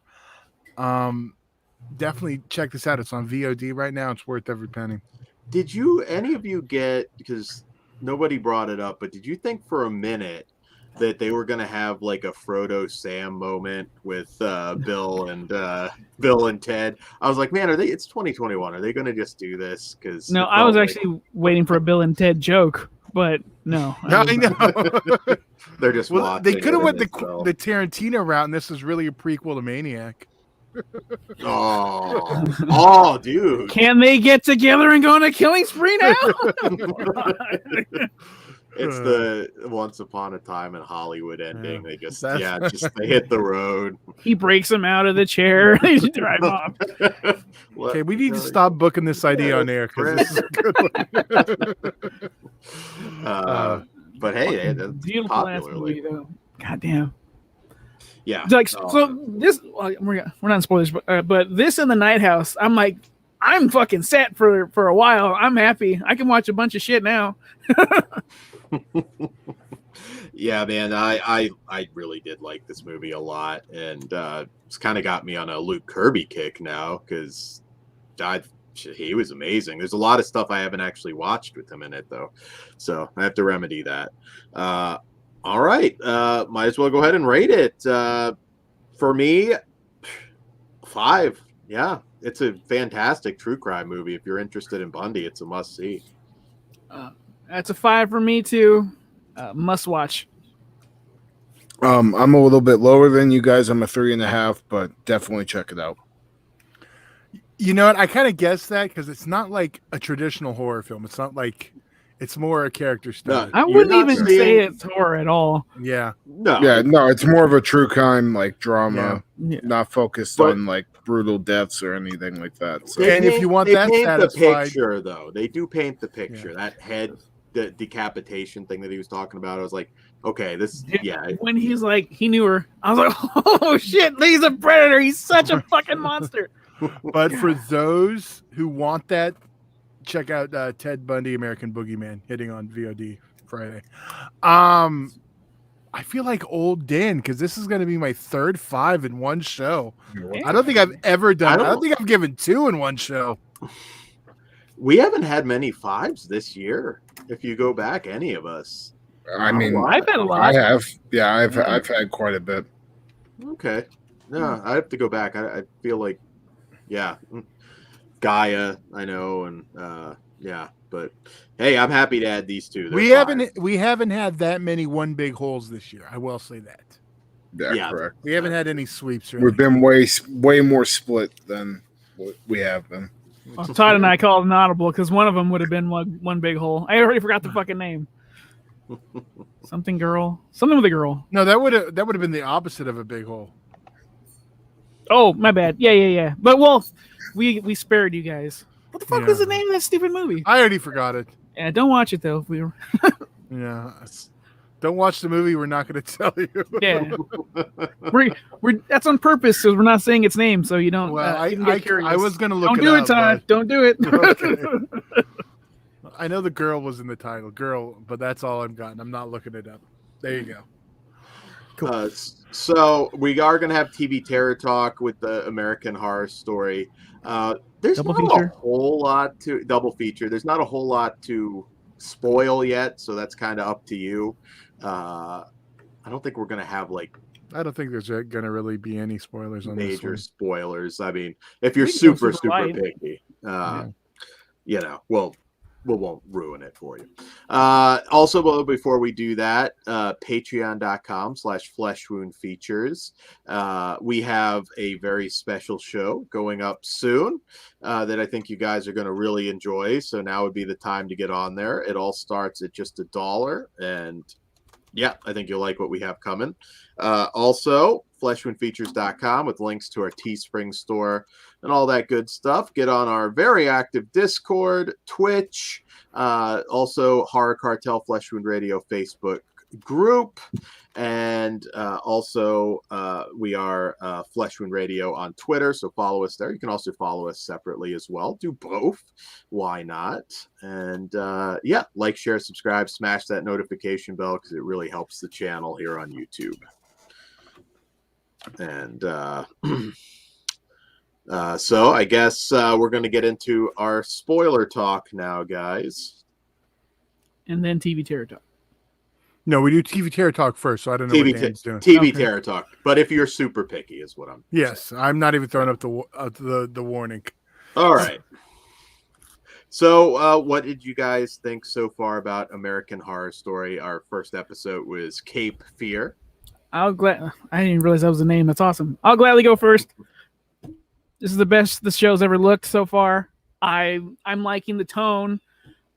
Definitely check this out. It's on VOD right now. It's worth every penny. Did any of you get, because nobody brought it up, but did you think for a minute that they were going to have like a Frodo Sam moment with Bill and Ted? I was like, man, it's 2021. Are they going to just do this? Because no, I was actually waiting for a Bill and Ted joke. But no, I know. They're just they could have went the Tarantino route, and this is really a prequel to Maniac. Oh, dude! Can they get together and go on a killing spree now? It's the Once Upon a Time in Hollywood ending. Yeah. They just That's- they hit the road. He breaks him out of the chair. They just drive off. Okay, we need to stop booking this idea on air because this is a good one. But hey, that's Beautiful ass popular. movie though. Goddamn. Yeah. It's like so this we're not in spoilers, but this in the Night House, I'm like, I'm fucking set for a while. I'm happy. I can watch a bunch of shit now. Yeah, man, I really did like this movie a lot, and it's kind of got me on a Luke Kirby kick now because he was amazing. There's a lot of stuff I haven't actually watched with him in it though, so I have to remedy that. All right, might as well go ahead and rate it. For me, 5. Yeah, it's a fantastic true crime movie. If you're interested in Bundy, it's a must see. That's a 5 for me too. Must watch. I'm a little bit lower than you guys. I'm a 3.5, but definitely check it out. You know what? I kind of guessed that because it's not like a traditional horror film. It's not like it's more a character study. I You're wouldn't not even seeing- say it's horror at all. Yeah. No, Yeah, no, it's more of a true crime like drama, Yeah. not focused But- on like brutal deaths or anything like that. So And if you want they that paint the satisfied- picture though. They do paint the picture. That head, the decapitation thing that he was talking about. I was like, okay, this, yeah. When he's like, he knew her. I was like, oh shit, he's a predator. He's such a fucking monster. But for those who want that, check out Ted Bundy, American Boogeyman, hitting on VOD Friday. I feel like old Dan because this is going to be my third 5 in one show. I don't think I've ever done. I don't think I've given 2 in one show. We haven't had many 5s this year. If you go back, any of us. I mean, I've had a lot. I have. Yeah, I've had quite a bit. Okay. No, I have to go back. I feel like, yeah, Gaia, I know, and yeah, but hey, I'm happy to add these 2. We They're haven't had that many one big holes this year. I will say that. Yeah. Correct. We haven't had any sweeps. Or We've been way more split than what we have been. Well, Todd and I called an audible because one of them would have been one big hole. I already forgot the fucking name. Something with a girl. No, that would have been the opposite of a big hole. Oh, my bad. Yeah. But well, we spared you guys. What the fuck Yeah. was the name of that stupid movie? I already forgot it. Yeah, don't watch it though. Yeah. Don't watch the movie. We're not going to tell you. Yeah, we're that's on purpose, so we're not saying its name, so you don't. Well, you can get curious. I was going to look Don't it do up, it, Todd. but- Don't do it. Okay. I know the girl was in the title, girl, but that's all I've gotten. I'm not looking it up. There you go. So we are going to have TV Terror Talk with the American Horror Story. There's Double not feature? a whole lot to double feature. There's not a whole lot to spoil yet, so that's kind of up to you. I don't think we're going to have like I don't think there's going to really be any spoilers on this major one. spoilers. I mean, if you're We can go super super light. picky, you know, we won't ruin it for you. Also, well, before we do that, patreon.com/fleshwoundfeatures. We have a very special show going up soon that I think you guys are going to really enjoy. So now would be the time to get on there. It all starts at just $1, and yeah, I think you'll like what we have coming. Also, fleshwoundfeatures.com with links to our Teespring store and all that good stuff. Get on our very active Discord, Twitch, also Horror Cartel Flesh Wound Radio Facebook group, and also we are Flesh Wound Radio on Twitter, so follow us there. You can also follow us separately as well. Do both. Why not? And yeah, like, share, subscribe, smash that notification bell because it really helps the channel here on YouTube. And so I guess we're going to get into our spoiler talk now, guys. And then TV Terror Talk. No, we do TV Terror Talk first, so I don't know TV what Dan's doing. TV Okay. Terror Talk. But if you're super picky is what I'm Yes, I'm not even throwing up the warning. All right. So what did you guys think so far about American Horror Story? Our first episode was Cape Fear. I didn't realize that was the name. That's awesome. I'll gladly go first. This is the best the show's ever looked so far. I'm liking the tone.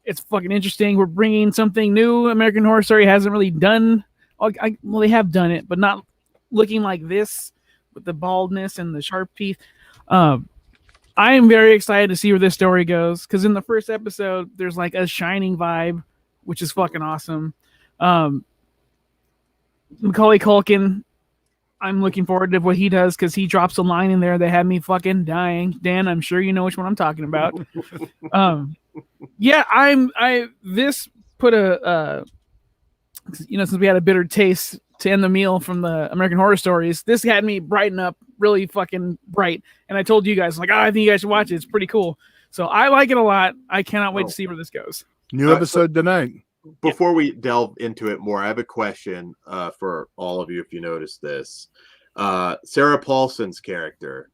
It's fucking interesting. We're bringing something new. American Horror Story hasn't really done. Well, they have done it, but not looking like this with the baldness and the sharp teeth. I am very excited to see where this story goes because in the first episode, there's like a Shining vibe, which is fucking awesome. Macaulay Culkin, I'm looking forward to what he does because he drops a line in there that had me fucking dying. Dan, I'm sure you know which one I'm talking about. Yeah, this put a since we had a bitter taste to end the meal from the American Horror Stories, this had me brighten up really fucking bright. And I told you guys, like, I think you guys should watch it. It's pretty cool. So I like it a lot. I cannot wait to see where this goes. New episode tonight. Before we delve into it more, I have a question for all of you. If you notice this, Sarah Paulson's character,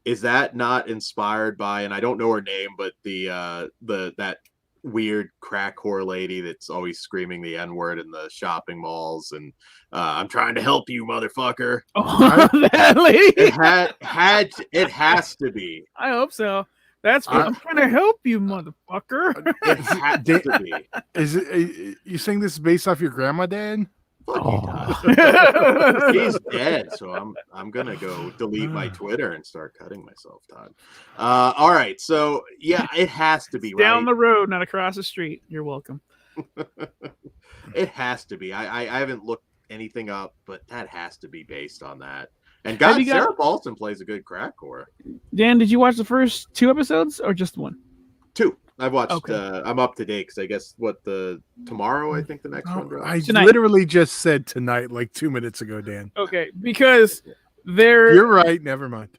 is that not inspired by? And I don't know her name, but that weird crack whore lady that's always screaming the N-word in the shopping malls, and I'm trying to help you, motherfucker. Oh, that lady. It has to be. I hope so. That's what I'm trying to help you, motherfucker. It had to be. Is it? You saying this is based off your grandma, Dan? She's dead, so I'm gonna go delete my Twitter and start cutting myself, Todd. All right, so yeah, it has to be down right? the road, not across the street. You're welcome. It has to be. I haven't looked anything up, but that has to be based on that. And God, Sarah Paulson plays a good crack whore. Dan, did you watch the first 2 episodes or just 1? 2. I've watched. Okay. I'm up to date because I guess tomorrow I think the next one drops. I literally just said tonight, like 2 minutes ago, Dan. Okay, because you're right. Never mind.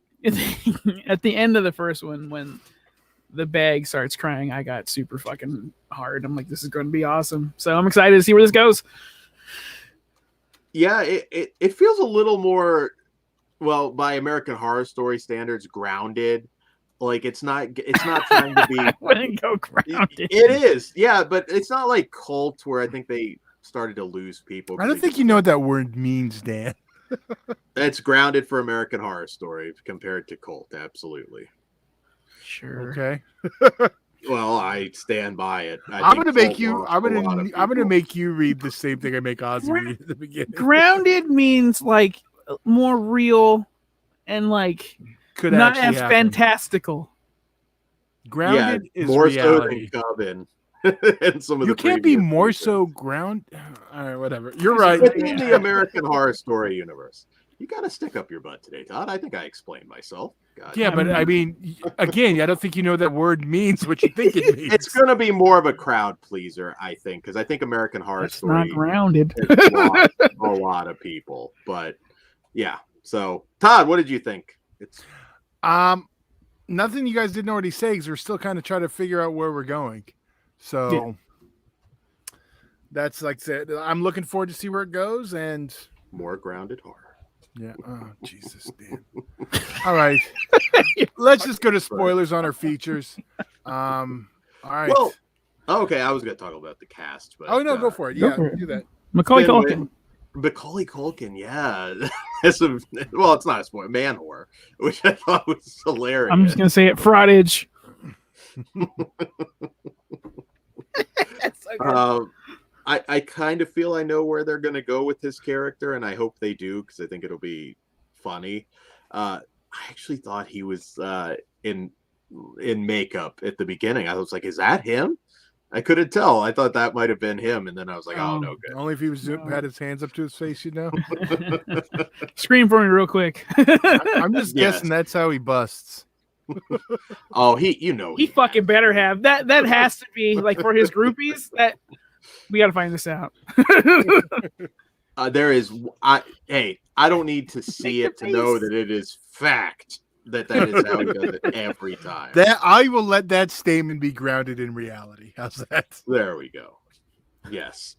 At the end of the first one, when the bag starts crying, I got super fucking hard. I'm like, this is going to be awesome. So I'm excited to see where this goes. Yeah, it feels a little more, well, by American Horror Story standards, grounded. Like it's not trying to be. I wouldn't go grounded. It is, yeah, but it's not like Cult where I think they started to lose people. I don't think you know what that word means, Dan. It's grounded for American Horror Story compared to Cult, absolutely. Sure. Okay. Well, I stand by it. I'm gonna make you read the same thing I make Ozzy read at the beginning. Grounded means like more real and like could not as happen. Fantastical. Grounded is more reality. so than Coven. And some of you the can't be more seasons. so ground. All right, whatever. You're right. Within the American Horror Story universe, you got to stick up your butt today, Todd. I think I explained myself. God, yeah, but I mean, again, I don't think you know that word means what you think it means. It's going to be more of a crowd pleaser, I think, because I think American Horror Story not grounded. has lost a lot of people. But yeah, so Todd, what did you think? Nothing you guys didn't already say because we're still kind of trying to figure out where we're going. So that's like said. I'm looking forward to see where it goes and more grounded horror. Yeah. Oh, Jesus, Dan. All right. Let's just go to spoilers on our features. All right. Well, okay. I was going to talk about the cast, but go for it. Yeah, do that. Macaulay Culkin. Macaulay Culkin, yeah. Well, it's not a spoiler. Man whore, which I thought was hilarious. I'm just going to say it. Fraudage. I kind of feel I know where they're going to go with his character, and I hope they do because I think it'll be funny. I actually thought he was in makeup at the beginning. I was like, "Is that him?" I couldn't tell. I thought that might have been him, and then I was like, "Oh no, good." Only if he had his hands up to his face, you know. Scream for me real quick. I'm just guessing that's how he busts. Oh, he fucking better have that. That has to be like for his groupies. That we got to find this out. There is. I don't need to see it to know that it is fact that is how he does it every time. That I will let that statement be grounded in reality. How's that? There we go. Yes.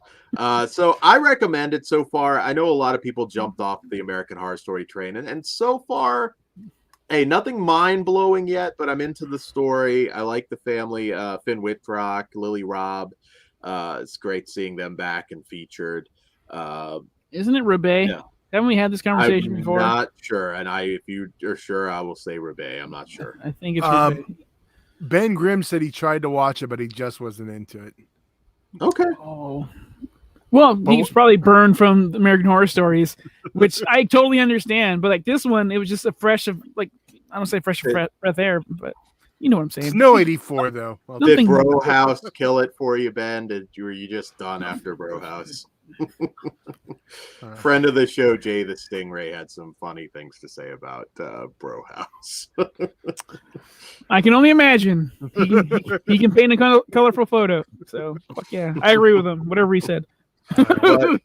So I recommend it so far. I know a lot of people jumped off the American Horror Story train, and so far, nothing mind-blowing yet, but I'm into the story. I like the family, Finn Wittrock, Lily Robb. It's great seeing them back and featured. Isn't it Rebay? Yeah. Haven't we had this conversation before? I'm not sure, and if you are sure, I will say Rebay. I'm not sure. I think it's Rebay. Ben Grimm said he tried to watch it, but he just wasn't into it. Okay. Oh. Well, he was probably burned from American Horror Stories, which I totally understand. But like this one, it was just a fresh of like I don't say fresh of breath air, but you know what I'm saying. It's no 84 though. Well, did Bro House kill it for you, Ben? Were you just done after Bro House? Friend of the show, Jay the Stingray, had some funny things to say about Bro House. I can only imagine. He can paint a colorful photo. So fuck yeah, I agree with him. Whatever he said. But,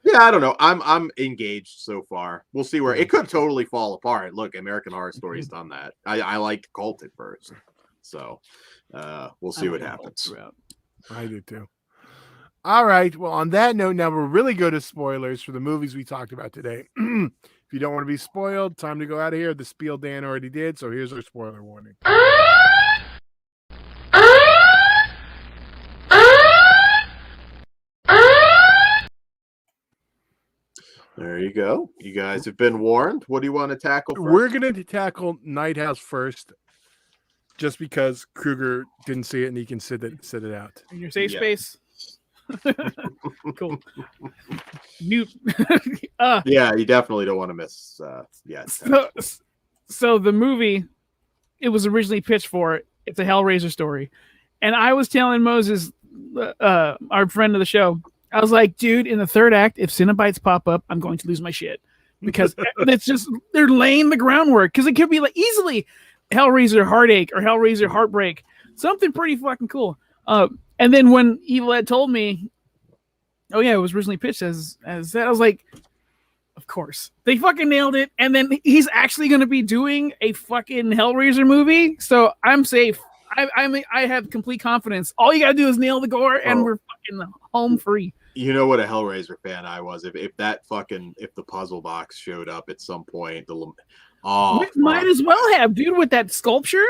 yeah, I don't know. I'm engaged so far. We'll see where it could totally fall apart. Look, American Horror Story's done that. I liked Cult at first, so we'll see what happens. I do too. All right. Well, on that note, now we'll really go to spoilers for the movies we talked about today. If you don't want to be spoiled, time to go out of here. The spiel Dan already did, so here's our spoiler warning. There you go. You guys have been warned. What do you want to tackle first? We're going to tackle Night House first, just because Kruger didn't see it and he can sit it out. In your safe space. Cool. Mute. Yeah, you definitely don't want to miss. So the movie, it was originally pitched for. It's a Hellraiser story, and I was telling Moses, our friend of the show, I was like, dude, in the third act, if Cenobites pop up, I'm going to lose my shit because it's just they're laying the groundwork because it could be like easily Hellraiser Heartache or Hellraiser Heartbreak, something pretty fucking cool. And then when Evil Ed told me, oh yeah, it was originally pitched as that, I was like, of course. They fucking nailed it. And then he's actually going to be doing a fucking Hellraiser movie. So I'm safe. I have complete confidence. All you got to do is nail the gore and we're fucking home free. You know what a Hellraiser fan I was. If the puzzle box showed up at some point, we might as well have, dude, with that sculpture.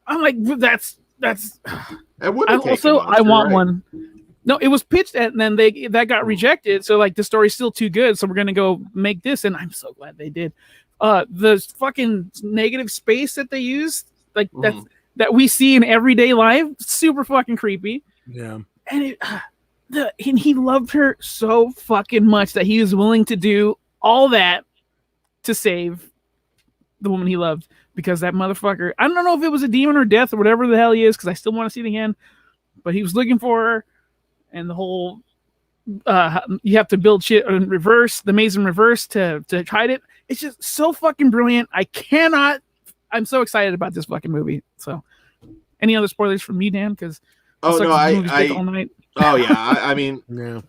I'm like, that's I want one. No, it was pitched and then that got rejected. So like the story's still too good. So we're gonna go make this, and I'm so glad they did. The fucking negative space that they used, like that we see in everyday life, super fucking creepy. Yeah. And and he loved her so fucking much that he was willing to do all that to save the woman he loved. Because that motherfucker, I don't know if it was a demon or death or whatever the hell he is, because I still want to see it again. But he was looking for her, and the whole you have to build shit in reverse, the maze in reverse to hide it. It's just so fucking brilliant. I'm so excited about this fucking movie. So, any other spoilers from me, Dan? Because all night. Oh yeah, I mean, yeah.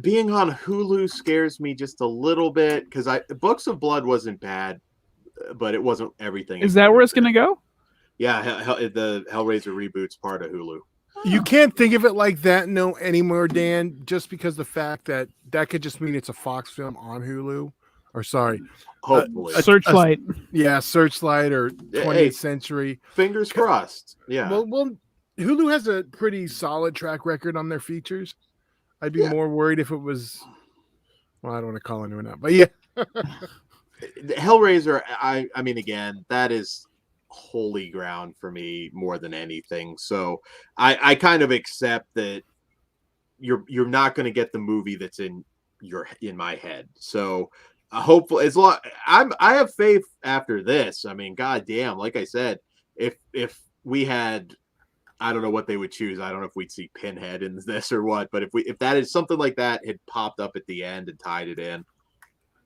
Being on Hulu scares me just a little bit because Books of Blood wasn't bad. But it wasn't everything. Is that where it's going to go? Yeah, the Hellraiser reboot's part of Hulu. You can't think of it like that anymore, Dan, just because the fact that could just mean it's a Fox film on Hulu. Or sorry. Hopefully. Searchlight. Searchlight or 20th Century. Fingers crossed. Yeah. Well, Hulu has a pretty solid track record on their features. I'd be more worried if it was... Well, I don't want to call anyone out, but yeah. Hellraiser, I mean, again, that is holy ground for me more than anything. So I kind of accept that you're not going to get the movie that's in my head. So hopefully, I have faith after this. I mean, goddamn, like I said, if we had, I don't know what they would choose. I don't know if we'd see Pinhead in this or what, but if that is something like that had popped up at the end and tied it in,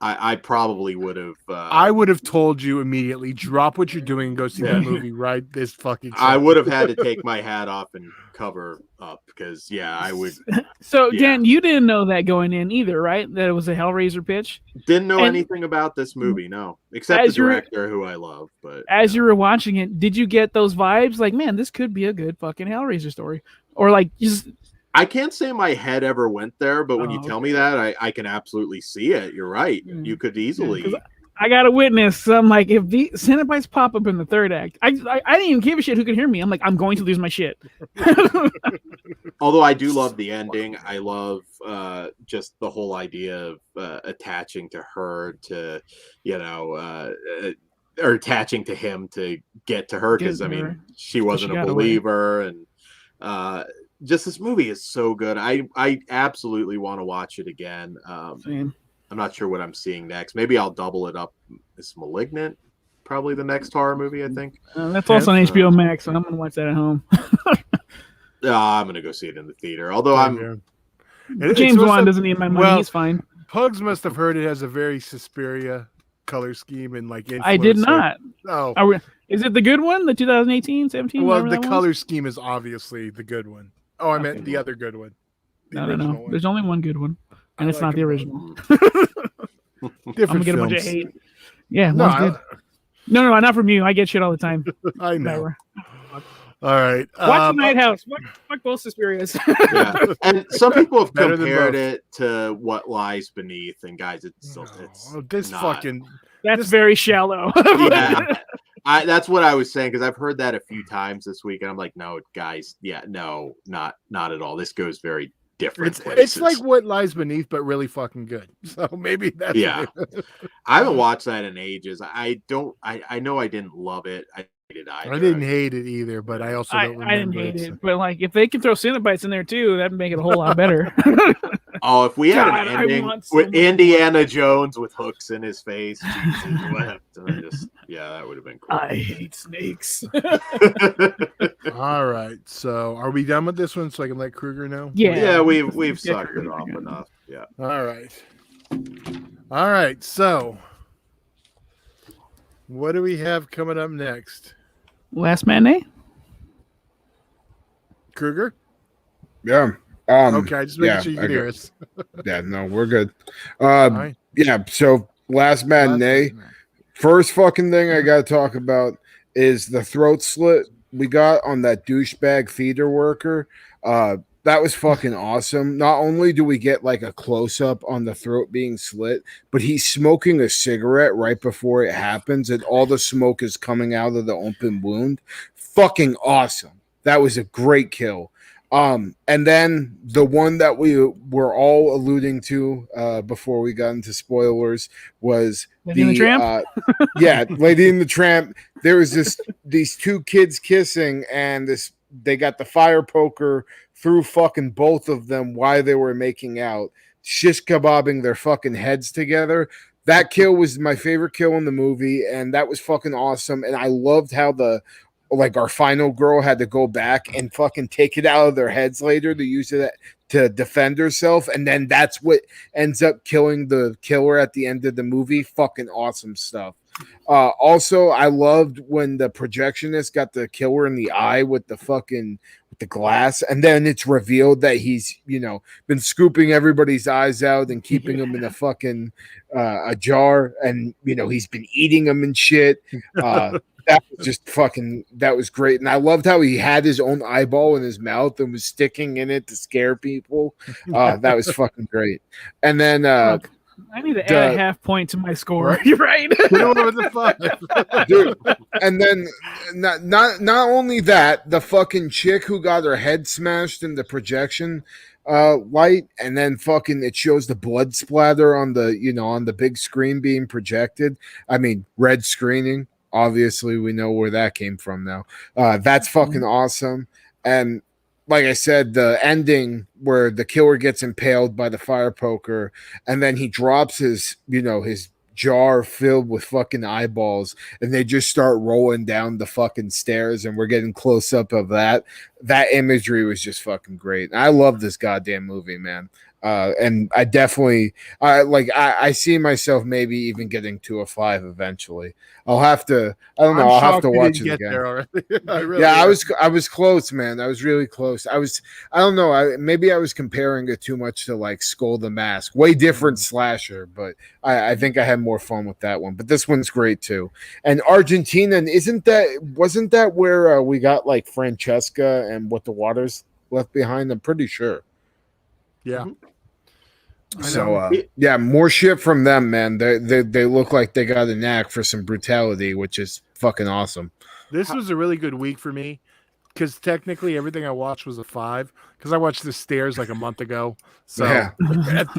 I probably would have. I would have told you immediately, drop what you're doing and go see that movie right this fucking second. I would have had to take my hat off and cover up because, I would. So, Dan, you didn't know that going in either, right? That it was a Hellraiser pitch? Didn't know anything about this movie, no. Except the director, who I love. But as you were watching it, did you get those vibes? Like, man, this could be a good fucking Hellraiser story. Or like, just... I can't say my head ever went there, but when you tell me that, I can absolutely see it. You're right. You could easily. I got a witness. So I'm like, if the Cenobites pop up in the third act, I didn't even give a shit who could hear me. I'm like, I'm going to lose my shit. Although I do love the ending. I love just the whole idea of attaching to her to, or attaching to him to get to her, because Get I mean her. she wasn't a got away. believer, and just this movie is so good. I absolutely want to watch it again. Same. I'm not sure what I'm seeing next. Maybe I'll double it up. It's Malignant, probably the next horror movie, I think. That's also on HBO Max, so I'm gonna watch that at home. I'm gonna go see it in the theater. Although James Wan doesn't need my money. Well, He's fine. Pugs must have heard it has a very Suspiria color scheme and like influence. I did not. Oh, is it the good one? The 2018, 17? well, the color scheme is obviously the good one. Oh, I meant Okay. the other good one. No. One. There's only one good one, and it's not the original. Different I'm gonna get a bunch of films. hate. Yeah, No, one's good. No, not from you. I get shit all the time. I know. Whatever. All right. Watch the Night House. Fuck both Suspirias. yeah. And some people have Better than compared both. it to What Lies Beneath, and guys, it's This not. fucking That's very shallow. Yeah. That's what I was saying, because I've heard that a few times this week, and I'm like, no, guys, no, not at all. This goes very different places. it's like What Lies Beneath, but really fucking good. So maybe that's Yeah. I haven't watched that in ages. I know I didn't love it. I hated either. I didn't hate it either, but I also don't remember. I didn't hate it, but like if they can throw Cenobites in there too, that'd make it a whole lot better. Oh, if we had God, an I ending want so with much Indiana Jones with hooks in his face, Jesus wept. That would have been cool. I hate snakes. All right. So are we done with this one so I can let Kruger know? Yeah. we've Yeah, sucked it off yeah. enough. Yeah. All right. So what do we have coming up next? Last Matinee? Kruger? Yeah. Okay, just making sure you can hear us. Yeah, no, we're good. All right. Yeah, so last matinee. First fucking thing I gotta talk about is the throat slit we got on that douchebag theater worker. That was fucking awesome. Not only do we get like a close up on the throat being slit, but he's smoking a cigarette right before it happens, and all the smoke is coming out of the open wound. Fucking awesome. That was a great kill. And then the one that we were all alluding to before we got into spoilers was Lady and the Tramp? Yeah, Lady and the Tramp. There was these two kids kissing, and they got the fire poker through fucking both of them while they were making out, shish kebabbing their fucking heads together. That kill was my favorite kill in the movie, and that was fucking awesome. And I loved how our final girl had to go back and fucking take it out of their heads later to use it to defend herself. And then that's what ends up killing the killer at the end of the movie. Fucking awesome stuff. Also, I loved when the projectionist got the killer in the eye with the glass, and then it's revealed that he's, been scooping everybody's eyes out and keeping them in a fucking a jar, and he's been eating them and shit. That was just that was great. And I loved how he had his own eyeball in his mouth and was sticking in it to scare people. That was fucking great. And then Look, I need to add a half point to my score. You're right. Dude, and then not only that, the fucking chick who got her head smashed in the projection light, and then fucking it shows the blood splatter on the big screen being projected. I mean, red screening. Obviously, we know where that came from now. That's fucking awesome. And like I said, the ending where the killer gets impaled by the fire poker, and then he drops his jar filled with fucking eyeballs, and they just start rolling down the fucking stairs, and we're getting close up of that. That imagery was just fucking great. I love this goddamn movie, man. And I definitely I see myself maybe even getting to a 5 eventually. I'll have to watch it again. I was close, man. I was really close. I don't know. Maybe I was comparing it too much to like Skull the Mask. Way different slasher, but I think I had more fun with that one. But this one's great too. And Argentina, wasn't that where we got like Francesca and What the Waters Left Behind? I'm pretty sure. Yeah. So more shit from them, man. They look like they got a knack for some brutality, which is fucking awesome. This was a really good week for me because technically everything I watched was a 5 because I watched The Stairs like a month ago. So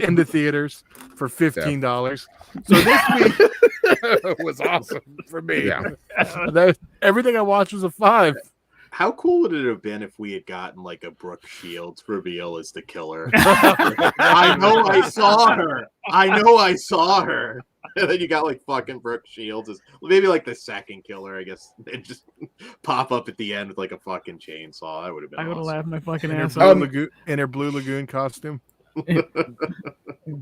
in the theaters for $15. So this week was awesome for me. Yeah. Everything I watched was a 5. How cool would it have been if we had gotten like a Brooke Shields reveal as the killer? I know I saw her. And then you got like fucking Brooke Shields as maybe like the second killer, I guess. And just pop up at the end with like a fucking chainsaw. That would have been I would have awesome. laughed my fucking In her ass blue, off. in her blue lagoon costume.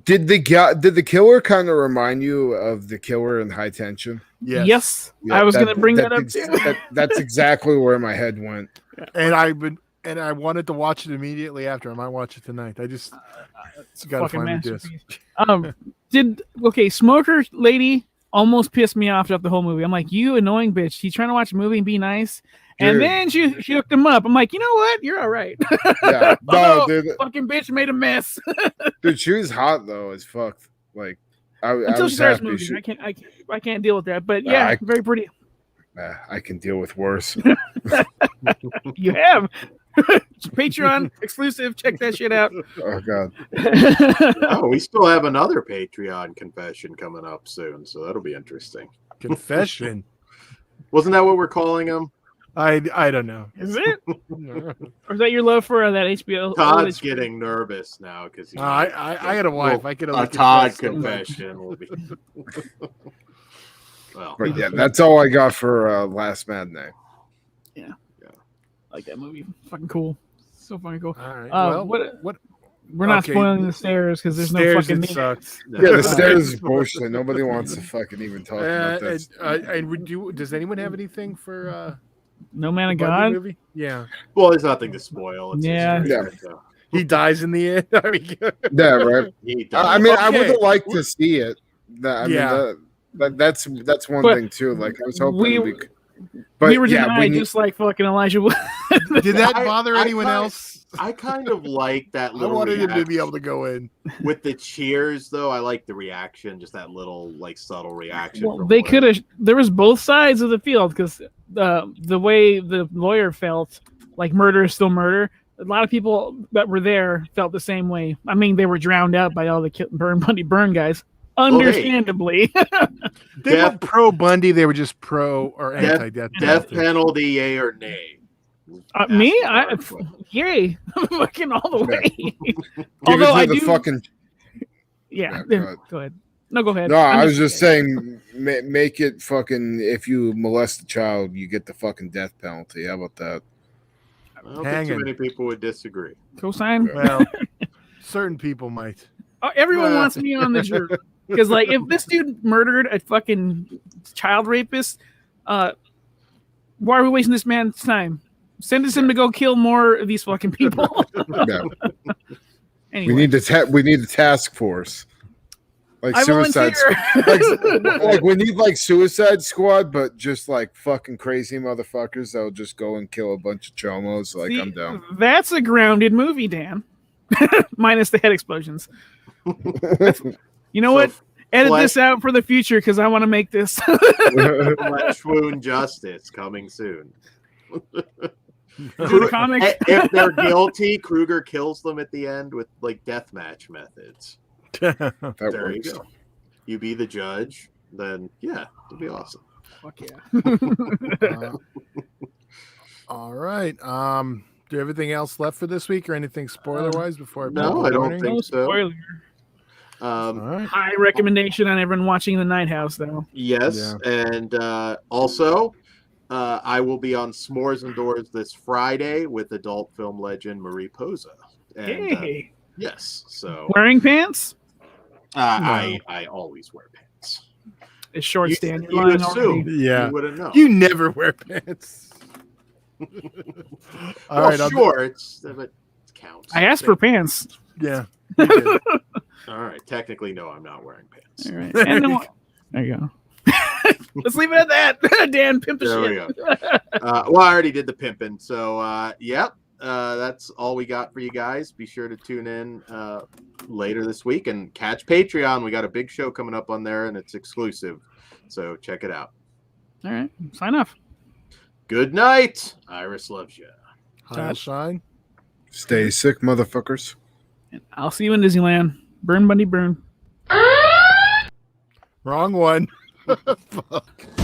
Did the killer kind of remind you of the killer in High Tension? Yes. Yeah, I was going to bring that up ex- too. that's exactly where my head went. And I wanted to watch it immediately after. I might watch it tonight. I just gotta Fucking find the disc. masterpiece. Smoker lady almost pissed me off throughout the whole movie. I'm like, you annoying bitch. She's trying to watch a movie and be nice. And Dude. then she hooked him up. I'm like, you know what? You're all right. Yeah, no, Although, dude, fucking bitch made a mess. dude, she was hot though as fuck. Like, I Until was she starts happy. moving. I can't deal with that. But yeah, very pretty. I can deal with worse. You have. Patreon exclusive. Check that shit out. Oh god. Oh, we still have another Patreon confession coming up soon, so that'll be interesting. Confession. Wasn't that what we're calling them? I don't know. Is it? Or is that your love for that HBO? Todd's getting nervous now because I got a wife. I can only a Todd confess so much. confession will be. Well, But yeah, that's all I got for last matinee. I like that movie. Fucking cool. So fucking cool. All right. What? We're not Okay. spoiling the stairs because there's no Stairs, fucking it need. sucks. Yeah, the stairs is bullshit. Nobody wants to fucking even talk about this. Does anyone have anything for No Man of Bundy God. movie? Yeah. well, there's nothing to spoil. It's Yeah. history, so He dies in the end. I mean, Yeah, right. he does. I mean, I would Okay. have liked to see it. Yeah. That's one But thing too. Like I was hoping we could. But we were yeah, denied just like fucking Elijah Wood. did that I- bother I anyone kinda- else? I kind of like that I little. wanted him to be reaction. able to go in. With the cheers, though. I like the reaction, just that little like subtle reaction. Well, from they Wood. could have. There was both sides of the field because the way the lawyer felt, like murder is still murder. A lot of people that were there felt the same way. I mean, they were drowned out by all the Bundy burn guys, understandably. They Death- weren't pro Bundy. They were just pro or Death- anti-death. Death penalty. penalty, yay or nay? Me, That's the hard question. yay, fucking all the way. give Although it to I the do, fucking. yeah. Yeah, go ahead. Go ahead. No, go ahead. No, I'm I was just saying, make it fucking. If you molest a child, you get the fucking death penalty. How about that? I don't think Hanging. too many people would disagree. Cosign. Well, certain people might. Everyone Well. wants me on the jury because, like, if this dude murdered a fucking child rapist, why are we wasting this man's time? Send us him to go kill more of these fucking people. Yeah. Anyway, We need the task force, like I suicide. volunteer. Like we need like Suicide Squad, but just like fucking crazy motherfuckers that'll just go and kill a bunch of chomos. Like See, I'm down. That's a grounded movie, Dan. Minus the head explosions. You know So, what? Edit Flesh- this out for the future because I want to make this. Flesh Wound Justice coming soon. Do the comics. If they're guilty, Kruger kills them at the end with like deathmatch methods. That There works. you go. You be the judge, then yeah, it'll be awesome. Fuck yeah. All right. Do you have anything else left for this week or anything spoiler wise before I No, pull I the don't warning? think No so. spoiler. All right. High recommendation on everyone watching The Night House, though. Yes, and also, I will be on S'mores and Doors this Friday with adult film legend Marie Posa. And, Hey, yes, so wearing pants? I always wear pants. It's short You- stand. You're you lying assume. already. Yeah. You wouldn't know. You never wear pants. All well, right. shorts, but it counts. I asked for pants. Yeah. you did. All right, technically, no, I'm not wearing pants. All right. And then, there you go. Let's leave it at that. Dan, pimp the There we shit. go. Well, I already did the pimping, so yep. That's all we got for you guys. Be sure to tune in later this week and catch Patreon. We got a big show coming up on there, and it's exclusive, so check it out. All right. Sign off. Good night. Iris loves you. High shine. Stay sick, motherfuckers. And I'll see you in Disneyland. Burn, Bundy, burn. Wrong one. Fuck.